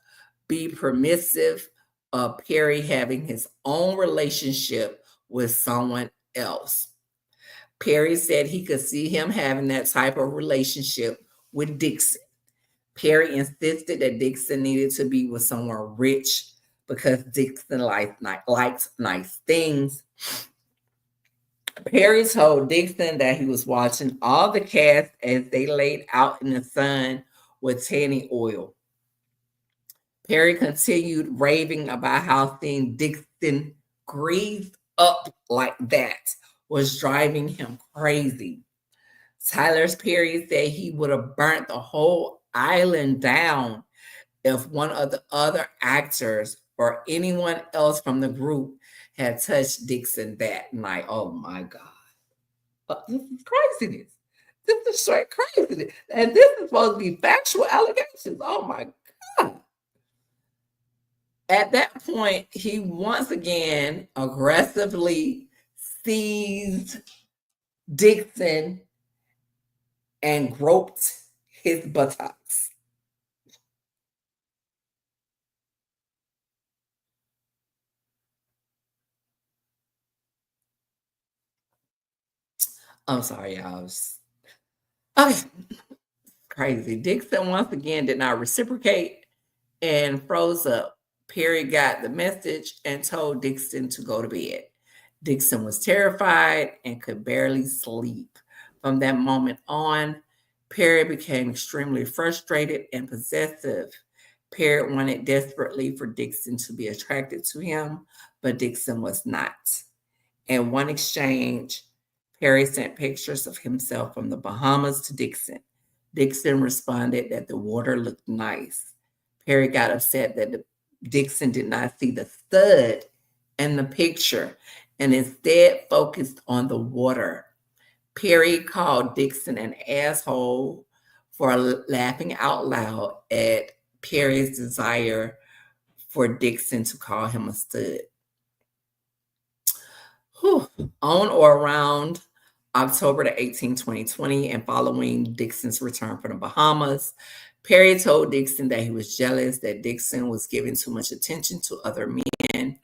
be permissive of Perry having his own relationship with someone else. Perry said he could see him having that type of relationship with Dixon. Perry insisted that Dixon needed to be with someone rich because Dixon liked nice things. Perry told Dixon that he was watching all the cast as they laid out in the sun with tanning oil. Perry continued raving about how seeing Dixon greased up like that was driving him crazy. Tyler's Perry said he would have burnt the whole island down if one of the other actors or anyone else from the group had touched Dixon that night. Oh my God. This is craziness. This is straight craziness. And this is supposed to be factual allegations. Oh my God. At that point, he once again aggressively seized Dixon and groped his buttocks. I'm sorry, y'all. Okay. Crazy. Dixon once again did not reciprocate and froze up. Perry got the message and told Dixon to go to bed. Dixon was terrified and could barely sleep. From that moment on, Perry became extremely frustrated and possessive. Perry wanted desperately for Dixon to be attracted to him, but Dixon was not. In one exchange, Perry sent pictures of himself from the Bahamas to Dixon. Dixon responded that the water looked nice. Perry got upset that Dixon did not see the stud in the picture and instead focused on the water. Perry called Dixon an asshole for laughing out loud at Perry's desire for Dixon to call him a stud. Whew. On or around October the 18th, 2020, and following Dixon's return from the Bahamas, Perry told Dixon that he was jealous that Dixon was giving too much attention to other men.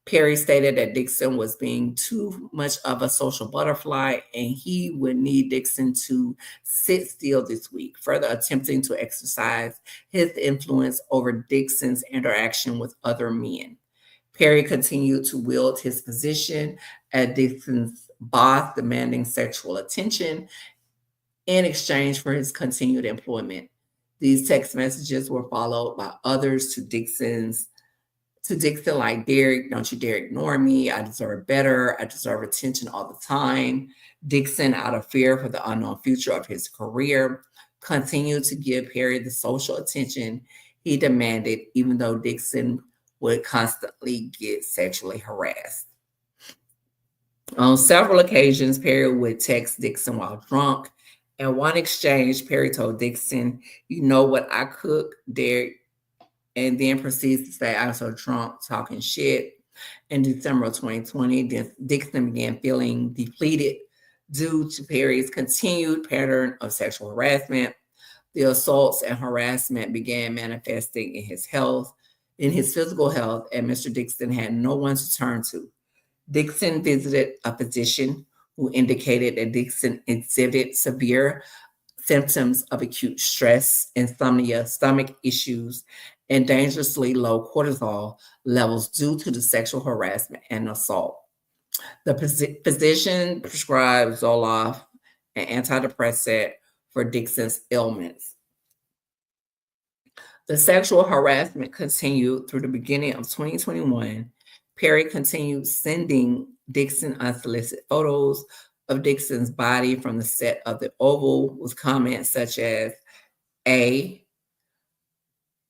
Perry stated that Dixon was being too much of a social butterfly and he would need Dixon to sit still this week, further attempting to exercise his influence over Dixon's interaction with other men. Perry continued to wield his position as Dixon's boss, demanding sexual attention in exchange for his continued employment. These text messages were followed by others to Dixon like, Derek, don't you dare ignore me. I deserve better. I deserve attention all the time. Dixon, out of fear for the unknown future of his career, continued to give Perry the social attention he demanded, even though Dixon would constantly get sexually harassed. On several occasions, Perry would text Dixon while drunk. In one exchange, Perry told Dixon, "You know what I cook, Derek," and then proceeds to say, "I'm so drunk, talking shit." In December of 2020, Dixon began feeling depleted due to Perry's continued pattern of sexual harassment. The assaults and harassment began manifesting in his physical health, and Mr. Dixon had no one to turn to. Dixon visited a physician who indicated that Dixon exhibited severe symptoms of acute stress, insomnia, stomach issues, and dangerously low cortisol levels due to the sexual harassment and assault. The physician prescribed Zoloft, an antidepressant, for Dixon's ailments. The sexual harassment continued through the beginning of 2021. Perry continued sending Dixon unsolicited photos of Dixon's body from the set of the Oval with comments such as, A,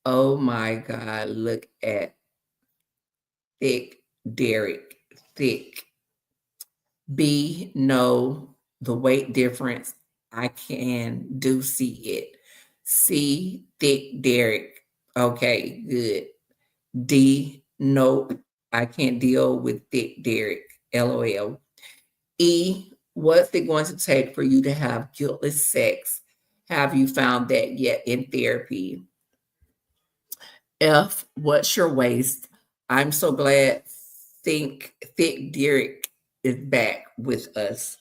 "Oh my God, look at thick Derek, thick." B, "No, the weight difference, I can do see it." C, "Thick Derek, okay, good." D, "Nope, I can't deal with thick Derek, LOL." E, "What's it going to take for you to have guiltless sex? Have you found that yet in therapy?" F, "What's your waist? I'm so glad thick Derek is back with us."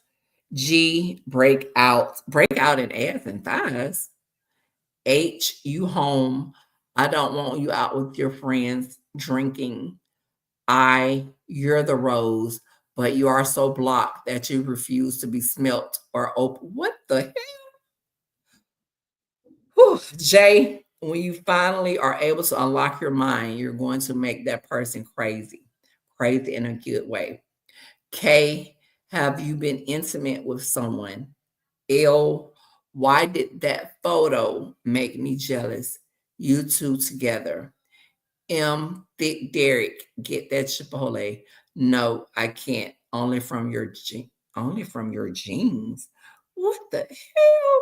G, break out in ass and thighs." H, "You home. I don't want you out with your friends drinking." I, "You're the rose, but you are so blocked that you refuse to be smelt or open." What the hell? Whew. J, "When you finally are able to unlock your mind, you're going to make that person crazy. Crazy in a good way." K, "Have you been intimate with someone?" L, "Why did that photo make me jealous? You two together." M, "Thick Derek, get that Chipotle." No, I can't. Only from your jeans. What the hell?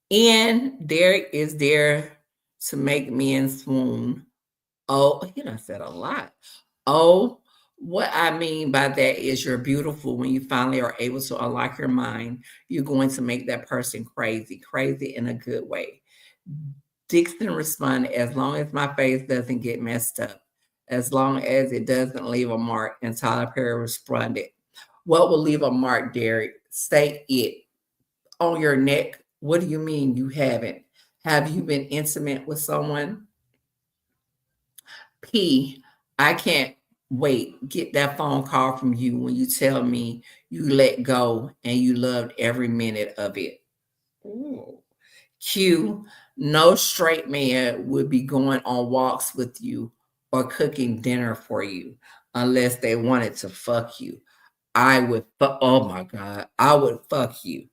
N, "Derek is there to make men swoon." Oh, he done said a lot. Oh, "What I mean by that is you're beautiful. When you finally are able to unlock your mind, you're going to make that person crazy, crazy in a good way." Dixon responded, "As long as my face doesn't get messed up, as long as it doesn't leave a mark." And Tyler Perry responded, "What will leave a mark, Derek? Say it. On your neck? What do you mean you haven't? Have you been intimate with someone?" P, "I can't wait. Get that phone call from you when you tell me you let go and you loved every minute of it." Ooh. Q, "No straight man would be going on walks with you or cooking dinner for you unless they wanted to fuck you. I would fuck, oh my God, I would fuck you."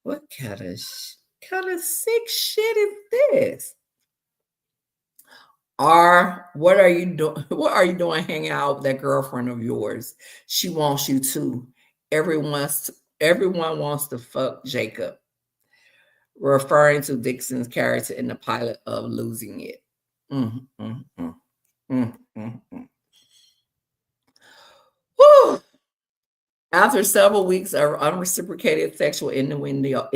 What kind of sick shit is this? R, "What are you doing? What are you doing hanging out with that girlfriend of yours? She wants you too. Everyone wants to fuck Jacob." referring to Dixon's character in the pilot of Losing It. Mm, mm, mm, mm, mm, mm. Whew. After several weeks of unreciprocated sexual innuendos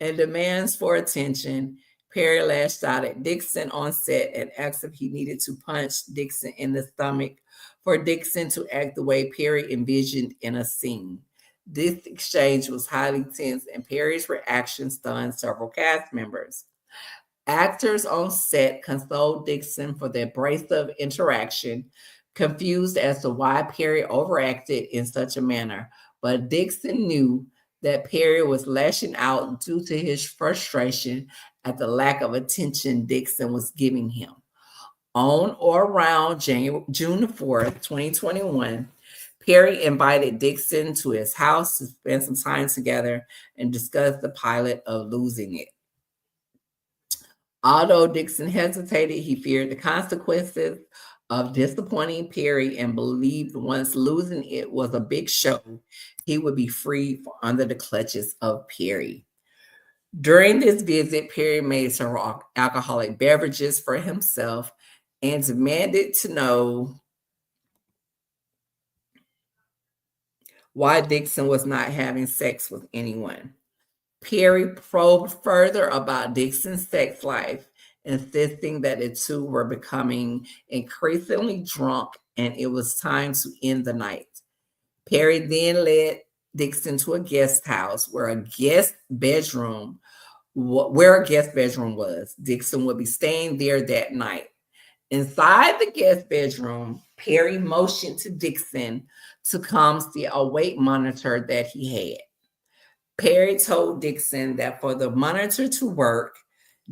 and demands for attention, Perry lashed out at Dixon on set and asked if he needed to punch Dixon in the stomach for Dixon to act the way Perry envisioned in a scene. This exchange was highly tense, and Perry's reaction stunned several cast members. Actors on set consoled Dixon for the abrasive interaction, confused as to why Perry overacted in such a manner. But Dixon knew that Perry was lashing out due to his frustration at the lack of attention Dixon was giving him. On or around June 4th, 2021, Perry invited Dixon to his house to spend some time together and discuss the pilot of Losing It. Although Dixon hesitated, he feared the consequences of disappointing Perry and believed once Losing It was a big show, he would be freed from under the clutches of Perry. During this visit, Perry made several alcoholic beverages for himself and demanded to know why Dixon was not having sex with anyone. Perry probed further about Dixon's sex life, insisting that the two were becoming increasingly drunk and it was time to end the night. Perry then led Dixon to a guest house where a guest bedroom was. Dixon would be staying there that night. Inside the guest bedroom, Perry motioned to Dixon to come see a weight monitor that he had. Perry told Dixon that for the monitor to work,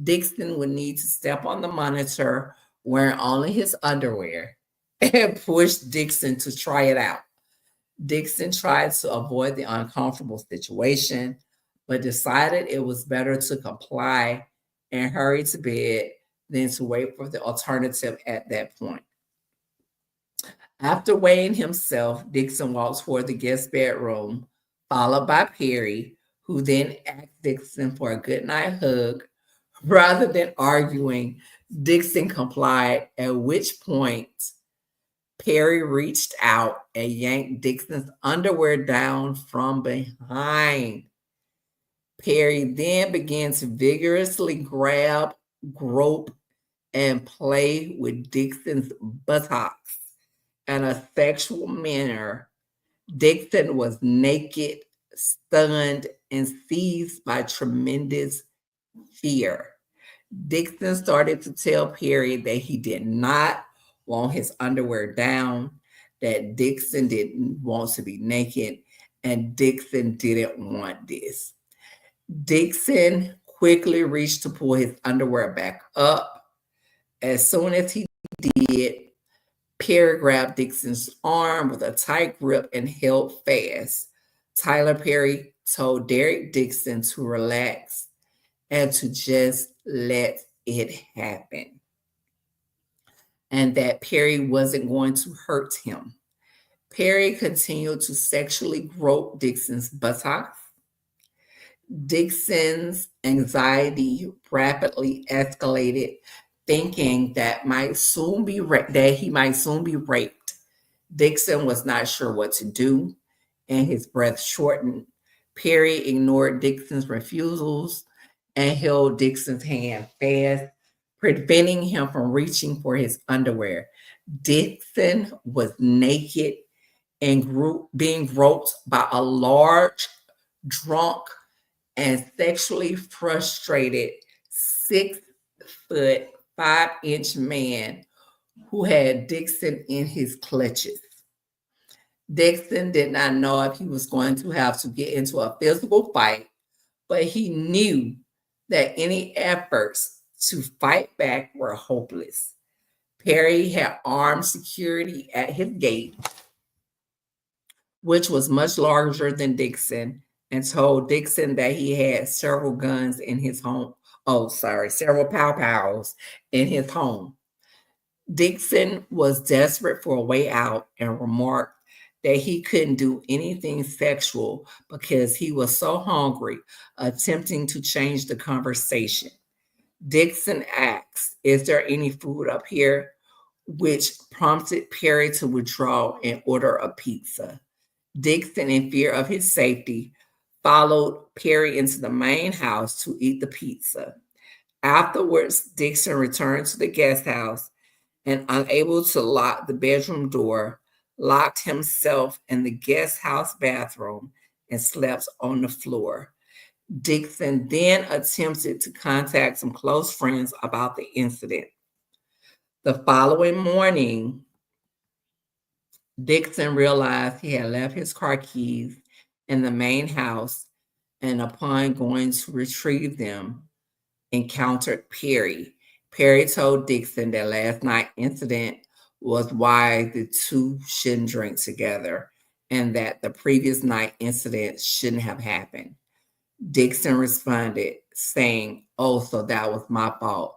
Dixon would need to step on the monitor wearing only his underwear and push Dixon to try it out. Dixon tried to avoid the uncomfortable situation, but decided it was better to comply and hurry to bed than to wait for the alternative at that point. After weighing himself, Dixon walked toward the guest bedroom, followed by Perry, who then asked Dixon for a goodnight hug. Rather than arguing, Dixon complied, at which point Perry reached out and yanked Dixon's underwear down from behind. Perry then began to vigorously grab, grope, and play with Dixon's buttocks in a sexual manner. Dixon was naked, stunned, and seized by tremendous fear. Dixon started to tell Perry that he did not want his underwear down, that Dixon didn't want to be naked, and Dixon didn't want this. Dixon quickly reached to pull his underwear back up. As soon as he did, Perry grabbed Dixon's arm with a tight grip and held fast. Tyler Perry told Derek Dixon to relax and to just let it happen, and that Perry wasn't going to hurt him. Perry continued to sexually grope Dixon's buttocks. Dixon's anxiety rapidly escalated, thinking that he might soon be raped. Dixon was not sure what to do, and his breath shortened. Perry ignored Dixon's refusals and held Dixon's hand fast, preventing him from reaching for his underwear. Dixon was naked and being groped by a large, drunk, and sexually frustrated 6'5" man who had Dixon in his clutches. Dixon did not know if he was going to have to get into a physical fight, but he knew that any efforts to fight back were hopeless. Perry had armed security at his gate, which was much larger than Dixon, and told Dixon that he had several guns in his home. Several pow-pows in his home. Dixon was desperate for a way out and remarked that he couldn't do anything sexual because he was so hungry, attempting to change the conversation. Dixon asked, "Is there any food up here?" which prompted Perry to withdraw and order a pizza. Dixon, in fear of his safety, followed Perry into the main house to eat the pizza. Afterwards, Dixon returned to the guest house and, unable to lock the bedroom door, locked himself in the guest house bathroom and slept on the floor. Dixon then attempted to contact some close friends about the incident. The following morning, Dixon realized he had left his car keys in the main house, and upon going to retrieve them, encountered Perry. Perry told Dixon that last night's incident was why the two shouldn't drink together and that the previous night incident shouldn't have happened. Dixon responded, saying, "Oh, so that was my fault."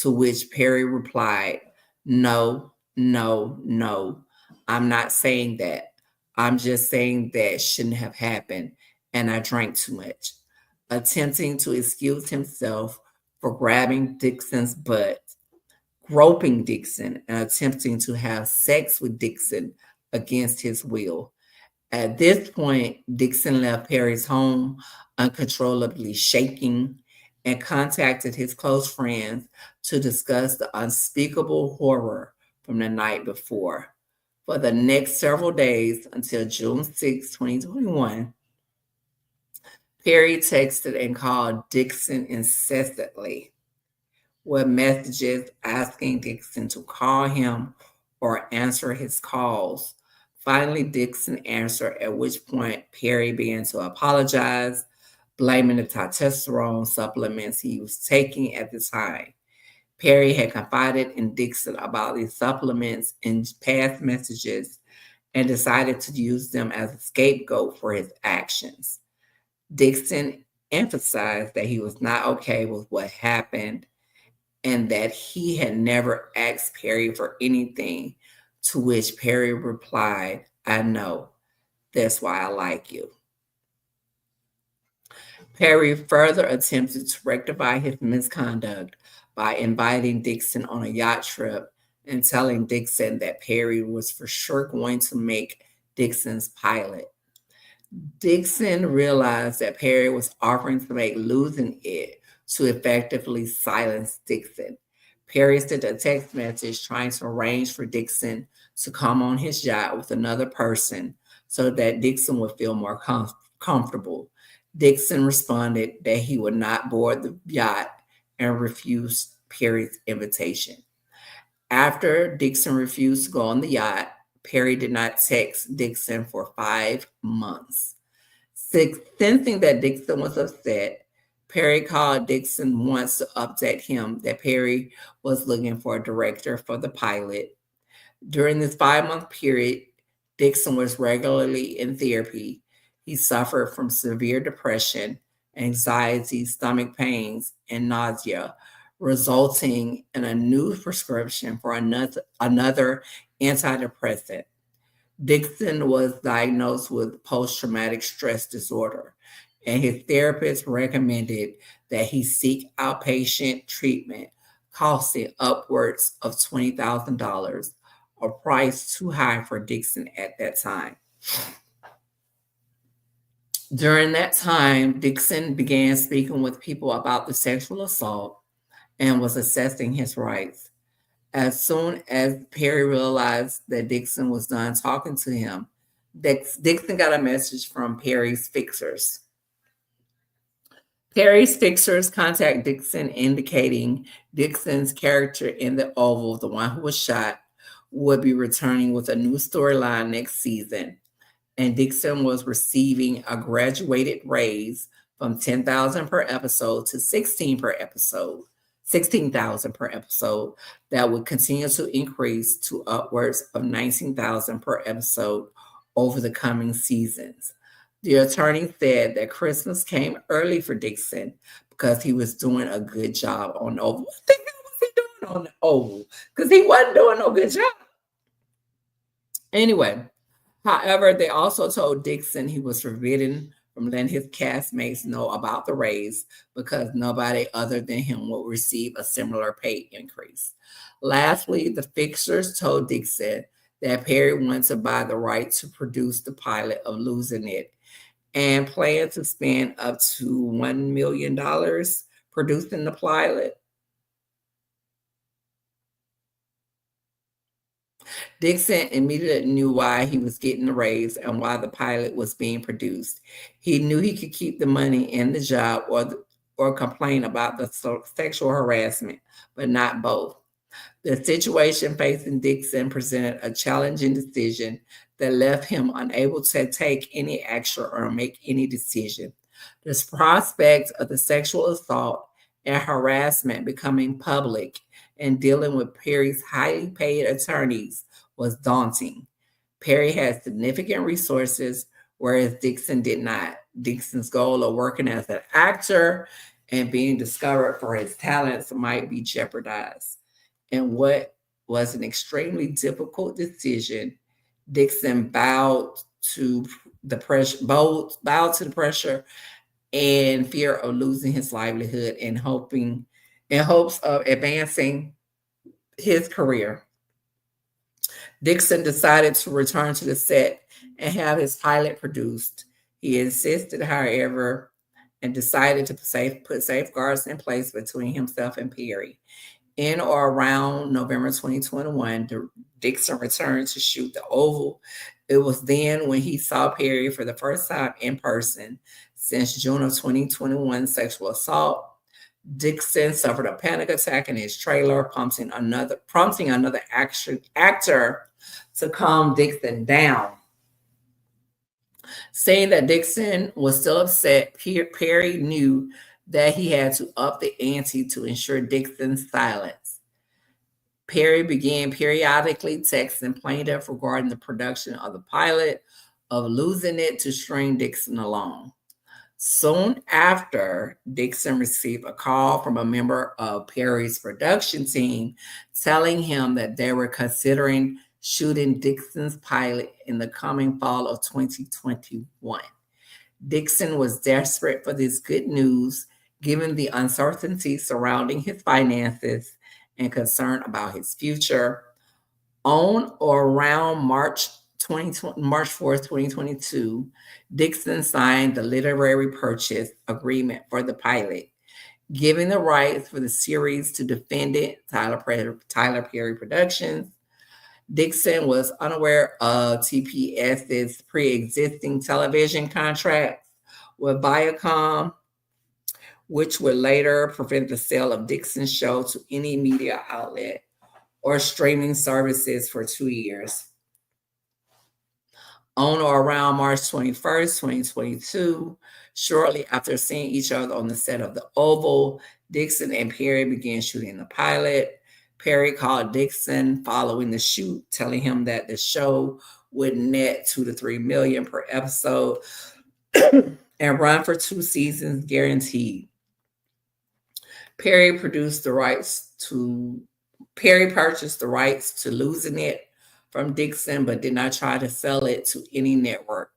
To which Perry replied, "No, no, no. I'm not saying that. I'm just saying that shouldn't have happened, and I drank too much." Attempting to excuse himself for grabbing Dixon's butt, groping Dixon, and attempting to have sex with Dixon against his will. At this point, Dixon left Perry's home uncontrollably shaking and contacted his close friends to discuss the unspeakable horror from the night before. For the next several days until June 6, 2021, Perry texted and called Dixon incessantly with messages asking Dixon to call him or answer his calls. Finally, Dixon answered, at which point Perry began to apologize, blaming the testosterone supplements he was taking at the time. Perry had confided in Dixon about these supplements in past messages and decided to use them as a scapegoat for his actions. Dixon emphasized that he was not okay with what happened and that he had never asked Perry for anything, to which Perry replied, "I know. That's why I like you." Perry further attempted to rectify his misconduct by inviting Dixon on a yacht trip and telling Dixon that Perry was for sure going to make Dixon's pilot. Dixon realized that Perry was offering to make losing it to effectively silence Dixon. Perry sent a text message trying to arrange for Dixon to come on his yacht with another person so that Dixon would feel more comfortable. Dixon responded that he would not board the yacht and refused Perry's invitation. After Dixon refused to go on the yacht, Perry did not text Dixon for 5 months. Sensing that Dixon was upset, Perry called Dixon once to update him that Perry was looking for a director for the pilot. During this 5 month period, Dixon was regularly in therapy. He suffered from severe depression, anxiety, stomach pains, and nausea, resulting in a new prescription for another antidepressant. Dixon was diagnosed with post traumatic stress disorder, and his therapist recommended that he seek outpatient treatment, costing upwards of $20,000, a price too high for Dixon at that time. During that time, Dixon began speaking with people about the sexual assault and was assessing his rights. As soon as Perry realized that Dixon was done talking to him, Dixon got a message from Perry's fixers. Perry's fixers contact Dixon indicating Dixon's character in the Oval, the one who was shot, would be returning with a new storyline next season. And Dixon was receiving a graduated raise from 10,000 per episode to 16,000 per episode that would continue to increase to upwards of 19,000 per episode over the coming seasons. The attorney said that Christmas came early for Dixon because he was doing a good job on the Oval. What the hell was he doing on the Oval? Because he wasn't doing no good job. Anyway, However, they also told Dixon he was forbidden from letting his castmates know about the raise because nobody other than him would receive a similar pay increase. Lastly, the fixers told Dixon that Perry wanted to buy the right to produce the pilot of Losing It and planned to spend up to $1 million producing the pilot. Dixon immediately knew why he was getting the raise and why the pilot was being produced. He knew he could keep the money in the job or complain about the sexual harassment, but not both. The situation facing Dixon presented a challenging decision that left him unable to take any action or make any decision. The prospect of the sexual assault and harassment becoming public and dealing with Perry's highly paid attorneys was daunting. Perry had significant resources, whereas Dixon did not. Dixon's goal of working as an actor and being discovered for his talents might be jeopardized. In what was an extremely difficult decision, Dixon to bowed to the pressure and fear of losing his livelihood and in hopes of advancing his career. Dixon decided to return to the set and have his pilot produced. He insisted, however, and decided to put safeguards in place between himself and Perry. In or around November 2021, Dixon returned to shoot the Oval. It was then when he saw Perry for the first time in person since June of 2021 sexual assault. Dixon suffered a panic attack in his trailer, prompting another actor to calm Dixon down. Saying that Dixon was still upset, Perry knew that he had to up the ante to ensure Dixon's silence. Perry began periodically texting plaintiff regarding the production of the pilot of Losing It to string Dixon along. Soon after, Dixon received a call from a member of Perry's production team telling him that they were considering shooting Dixon's pilot in the coming fall of 2021. Dixon was desperate for this good news, given the uncertainty surrounding his finances and concern about his future. On or around March 4th, 2022, Dixon signed the literary purchase agreement for the pilot, giving the rights for the series to Defendant Tyler Perry Productions. Dixon was unaware of TPS's pre-existing television contracts with Viacom, which would later prevent the sale of Dixon's show to any media outlet or streaming services for 2 years. On or around March 21st, 2022, shortly after seeing each other on the set of The Oval, Dixon and Perry began shooting the pilot. Perry called Dixon following the shoot, telling him that the show would net 2 to 3 million per episode and run for 2 seasons guaranteed. Perry purchased the rights to Losing It from Dixon, but did not try to sell it to any network.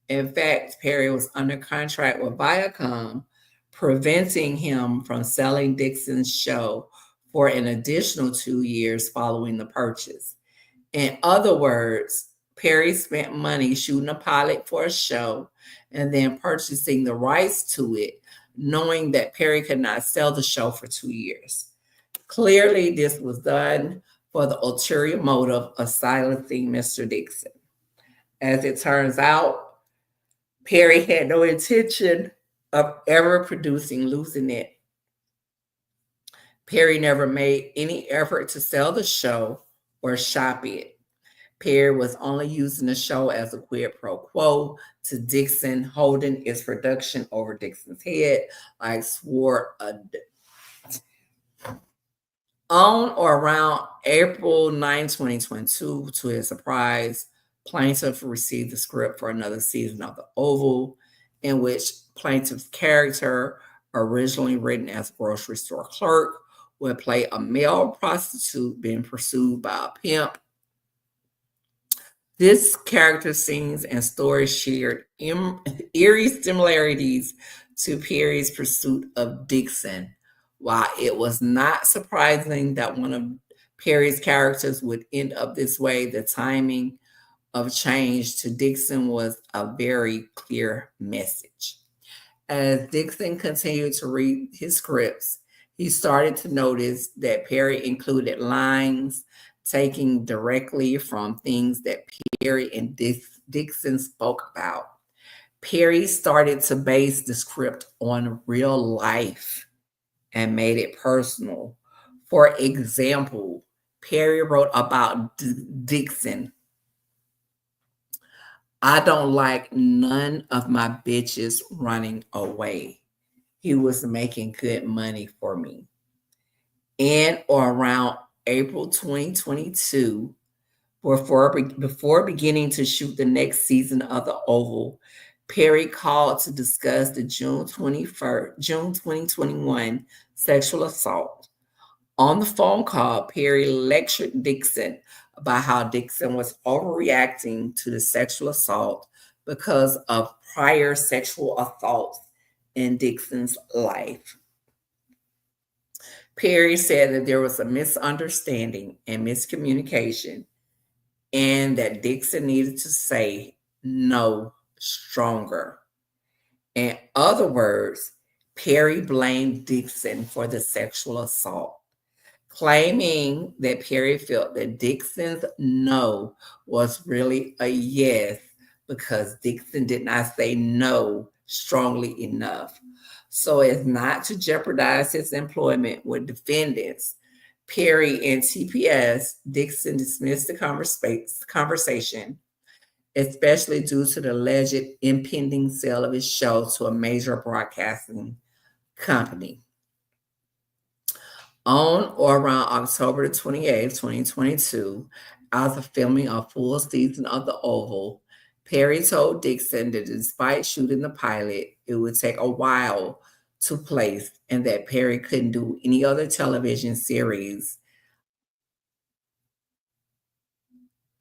In fact, Perry was under contract with Viacom, preventing him from selling Dixon's show for an additional 2 years following the purchase. In other words, Perry spent money shooting a pilot for a show and then purchasing the rights to it, knowing that Perry could not sell the show for 2 years. Clearly, this was done for the ulterior motive of silencing Mr. Dixon. As it turns out, Perry had no intention of ever producing Losing It. Perry never made any effort to sell the show or shop it. Perry was only using the show as a quid pro quo to Dixon, holding its production over Dixon's head like swore a. On or around April 9, 2022, to his surprise, plaintiff received the script for another season of The Oval, in which plaintiff's character, originally written as a grocery store clerk, would play a male prostitute being pursued by a pimp This character scenes and stories shared eerie similarities to Perry's pursuit of Dixon. While it was not surprising that one of Perry's characters would end up this way, the timing of change to Dixon was a very clear message. As Dixon continued to read his scripts, he started to notice that Perry included lines taken directly from things that Perry and Dixon spoke about. Perry started to base the script on real life and made it personal. For example, Perry wrote about Dixon. I don't like none of my bitches running away. He was making good money for me. In or around April 2022, before beginning to shoot the next season of The Oval, Perry called to discuss the June 2021 sexual assault. On the phone call, Perry lectured Dixon about how Dixon was overreacting to the sexual assault because of prior sexual assaults in Dixon's life. Perry said that there was a misunderstanding and miscommunication, and that Dixon needed to say no stronger. In other words, Perry blamed Dixon for the sexual assault, claiming that Perry felt that Dixon's no was really a yes because Dixon did not say no strongly enough. So as not to jeopardize his employment with defendants, Perry and TPS, Dixon dismissed the conversation, especially due to the alleged impending sale of his show to a major broadcasting company. On or around October 28th, 2022, after filming a full season of The Oval, Perry told Dixon that despite shooting the pilot, it would take a while to place and that Perry couldn't do any other television series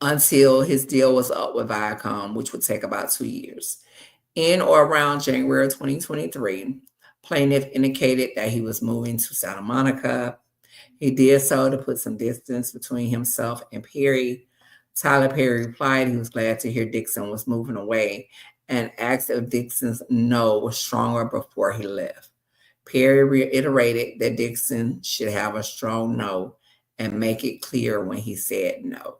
until his deal was up with Viacom, which would take about 2 years. In or around January 2023, plaintiff indicated that he was moving to Santa Monica. He did so to put some distance between himself and Perry. Tyler Perry replied he was glad to hear Dixon was moving away and asked if Dixon's no was stronger before he left. Perry reiterated that Dixon should have a strong no and make it clear when he said no.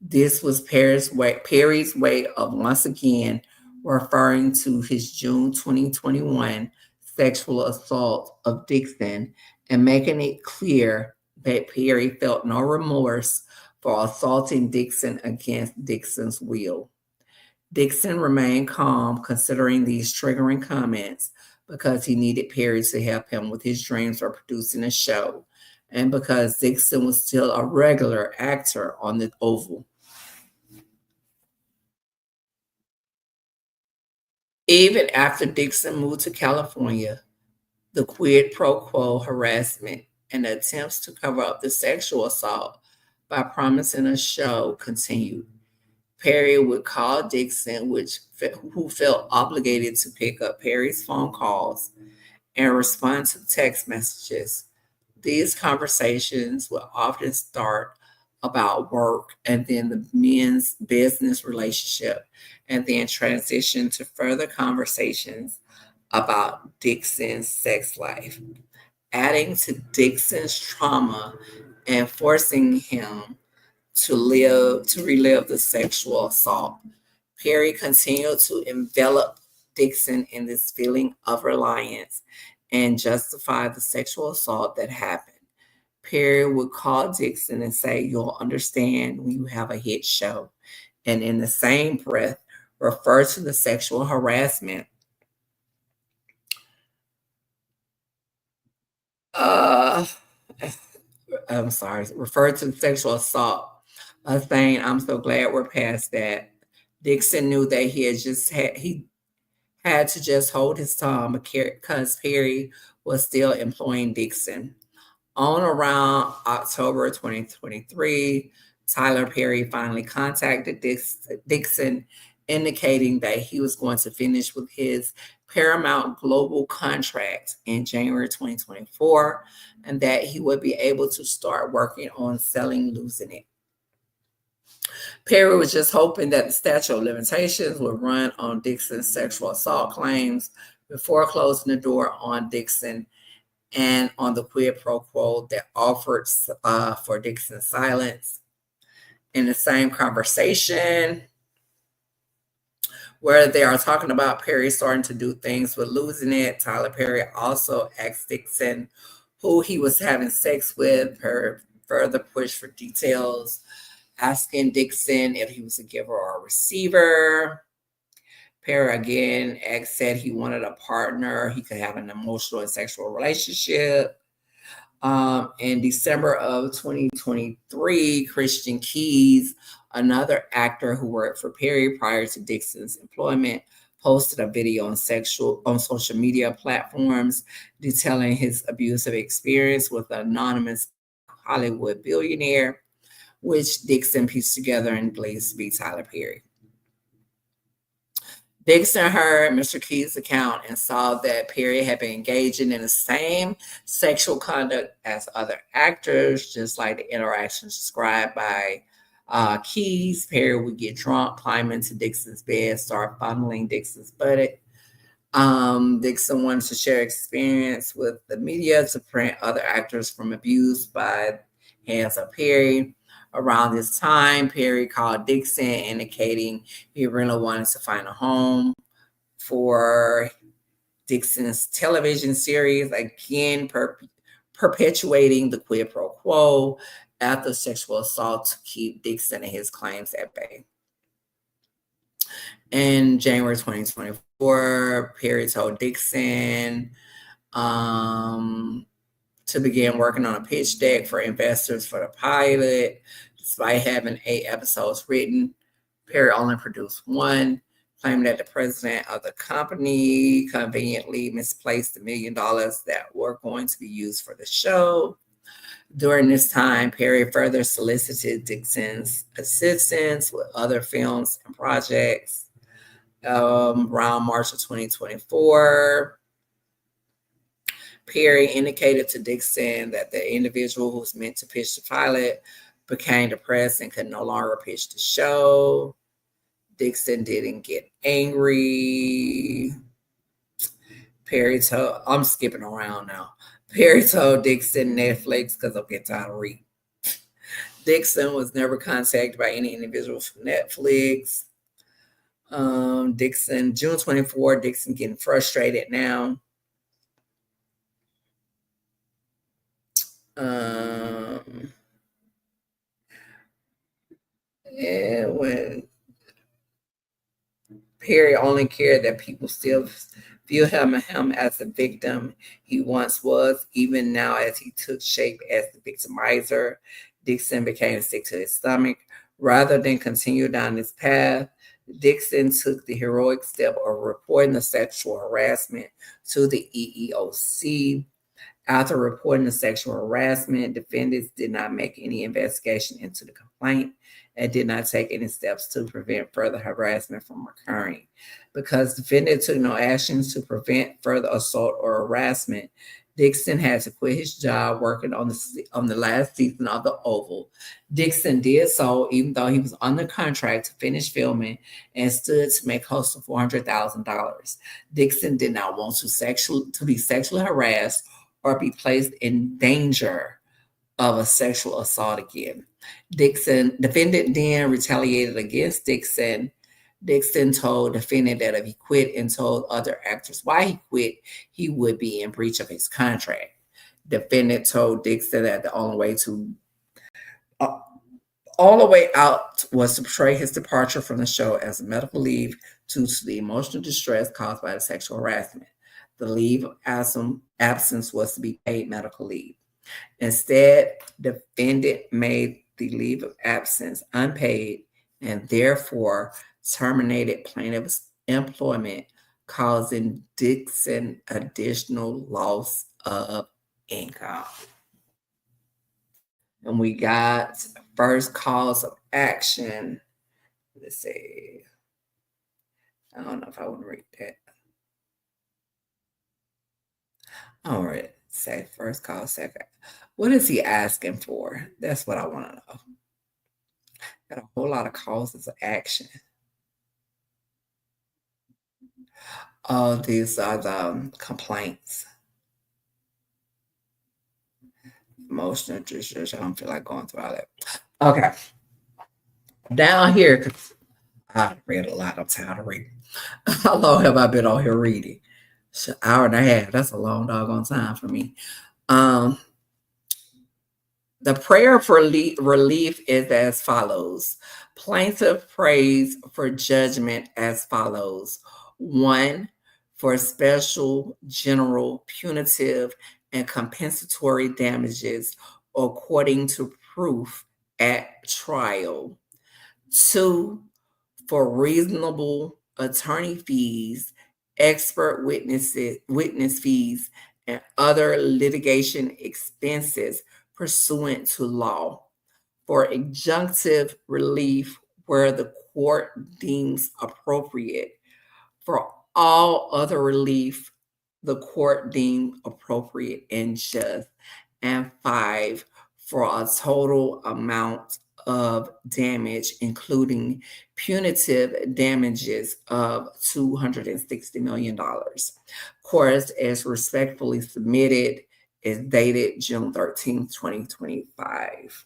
This was Perry's way of once again referring to his June 2021 sexual assault of Dixon and making it clear that Perry felt no remorse for assaulting Dixon against Dixon's will. Dixon remained calm considering these triggering comments because he needed Perry to help him with his dreams of producing a show and because Dixon was still a regular actor on the Oval. Even after Dixon moved to California, the quid pro quo harassment and attempts to cover up the sexual assault by promising a show continued. Perry would call Dixon, who felt obligated to pick up Perry's phone calls and respond to text messages. These conversations would often start about work and then the men's business relationship, and then transition to further conversations about Dixon's sex life, adding to Dixon's trauma and forcing him to relive the sexual assault. Perry continued to envelop Dixon in this feeling of reliance and justify the sexual assault that happened. Perry would call Dixon and say, "You'll understand when you have a hit show." And in the same breath, refer to the sexual harassment. Uh, I'm sorry, refer to the sexual assault, saying, "I'm so glad we're past that." Dixon knew that he had to just hold his tongue because Perry was still employing Dixon. On around October 2023, Tyler Perry finally contacted Dixon, indicating that he was going to finish with his Paramount Global contract in January 2024 and that he would be able to start working on selling Losing It. Perry was just hoping that the statute of limitations would run on Dixon's sexual assault claims before closing the door on Dixon and on the quid pro quo that offered for Dixon's silence. In the same conversation where they are talking about Perry starting to do things with Losing It, Tyler Perry also asked Dixon who he was having sex with. Perry further pushed for details, asking Dixon if he was a giver or a receiver. Perry again said he wanted a partner he could have an emotional and sexual relationship. In December of 2023, Christian Keys, another actor who worked for Perry prior to Dixon's employment, posted a video on social media platforms detailing his abusive experience with an anonymous Hollywood billionaire, which Dixon pieced together and believes to be Tyler Perry. Dixon heard Mr. Key's account and saw that Perry had been engaging in the same sexual conduct as other actors, just like the interactions described by Keys. Perry would get drunk, climb into Dixon's bed, start fondling Dixon's butt. Dixon wanted to share experience with the media to prevent other actors from abuse by hands of Perry. Around this time, Perry called Dixon, indicating he really wanted to find a home for Dixon's television series, again perpetuating the quid pro quo after sexual assault to keep Dixon and his claims at bay. In January 2024, Perry told Dixon to begin working on a pitch deck for investors for the pilot. Despite having 8 episodes written, Perry only produced one, claiming that the president of the company conveniently misplaced $1 million that were going to be used for the show. During this time, Perry further solicited Dixon's assistance with other films and projects. Around March of 2024, Perry indicated to Dixon that the individual who was meant to pitch the pilot became depressed and could no longer pitch the show. Dixon didn't get angry. I'm skipping around now. Perry told Dixon Netflix because I'm getting tired of reading. Dixon was never contacted by any individuals from Netflix. Dixon, June 24, Dixon getting frustrated now. And when Perry only cared that people still view him as the victim he once was, even now as he took shape as the victimizer, Dixon became sick to his stomach. Rather than continue down this path, Dixon took the heroic step of reporting the sexual harassment to the EEOC. After reporting the sexual harassment, defendants did not make any investigation into the complaint and did not take any steps to prevent further harassment from occurring. Because defendant took no actions to prevent further assault or harassment, Dixon had to quit his job working on the last season of The Oval. Dixon did so even though he was under contract to finish filming and stood to make close to $400,000. Dixon did not want to be sexually harassed or be placed in danger of a sexual assault again. Defendant then retaliated against Dixon. Dixon told defendant that if he quit and told other actors why he quit, he would be in breach of his contract. Defendant told Dixon that the only way out was to portray his departure from the show as a medical leave due to the emotional distress caused by the sexual harassment. The leave of absence was to be paid medical leave. Instead, defendant made the leave of absence unpaid and therefore terminated plaintiff's employment, causing Dixon additional loss of income. And we got first cause of action. Let's see. I don't know if I want to read that. All right. Say first cause, second. What is he asking for? That's what I want to know. Got a whole lot of causes of action. Oh, these are the complaints. Emotional distress. I don't feel like going through all that. Okay. Down here, 'cause I read a lot. I'm tired of reading. How long have I been on here reading? It's an hour and a half. That's a long doggone time for me. Um, the prayer for relief is as follows. Plaintiff prays for judgment as follows. One, for special, general, punitive, and compensatory damages according to proof at trial. Two, for reasonable attorney fees, expert witness fees, and other litigation expenses pursuant to law. For injunctive relief where the court deems appropriate. For all other relief the court deemed appropriate and just. And five, for a total amount of damage, including punitive damages of $260 million. Course is respectfully submitted, is dated June 13th, 2025.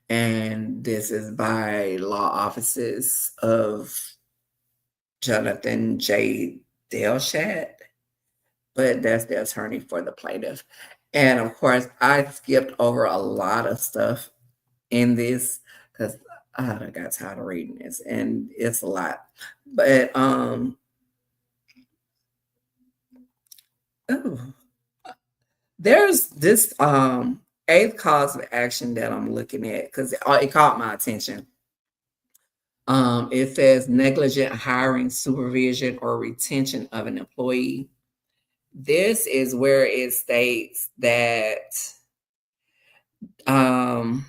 And this is by law offices of Jonathan J. Delshad, but that's the attorney for the plaintiff. And of course, I skipped over a lot of stuff in this because I got tired of reading this, and it's a lot. But oh, there's this eighth cause of action that I'm looking at because it caught my attention. It says negligent hiring, supervision, or retention of an employee. This is where it states that um,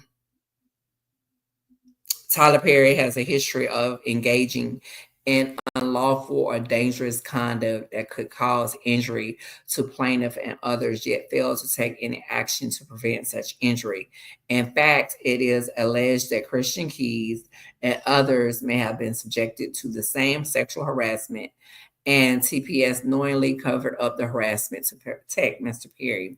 Tyler Perry has a history of engaging in unlawful or dangerous conduct that could cause injury to plaintiff and others, yet failed to take any action to prevent such injury. In fact, it is alleged that Christian Keys and others may have been subjected to the same sexual harassment, and TPS knowingly covered up the harassment to protect Mr. Perry.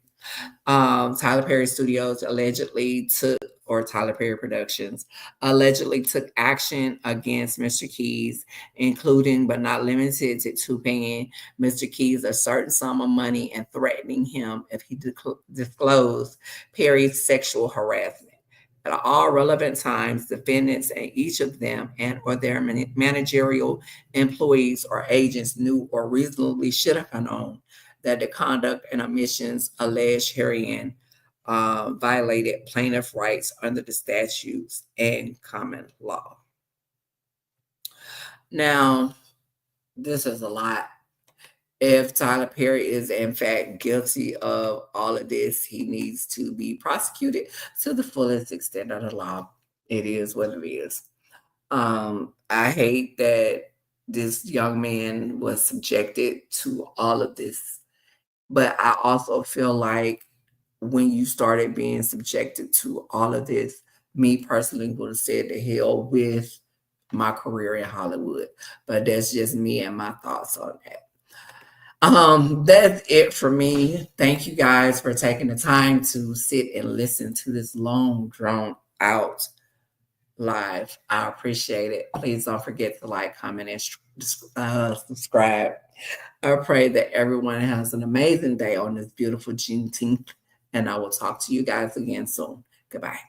Tyler Perry Studios allegedly took, or Tyler Perry Productions allegedly took action against Mr. Keys, including but not limited to paying Mr. Keys a certain sum of money and threatening him if he disclosed Perry's sexual harassment. At all relevant times, defendants and each of them and or their managerial employees or agents knew or reasonably should have known that the conduct and omissions alleged herein violated plaintiff rights under the statutes and common law. Now, this is a lot. If Tyler Perry is in fact guilty of all of this, he needs to be prosecuted to the fullest extent of the law. It is what it is. I hate that this young man was subjected to all of this, but I also feel like when you started being subjected to all of this, me personally would have said to hell with my career in Hollywood. But that's just me and my thoughts on that. That's it for me. Thank you guys for taking the time to sit and listen to this long, drawn out live. I appreciate it. Please don't forget to like, comment, and subscribe. I pray that everyone has an amazing day on this beautiful Juneteenth, and I will talk to you guys again soon. Goodbye.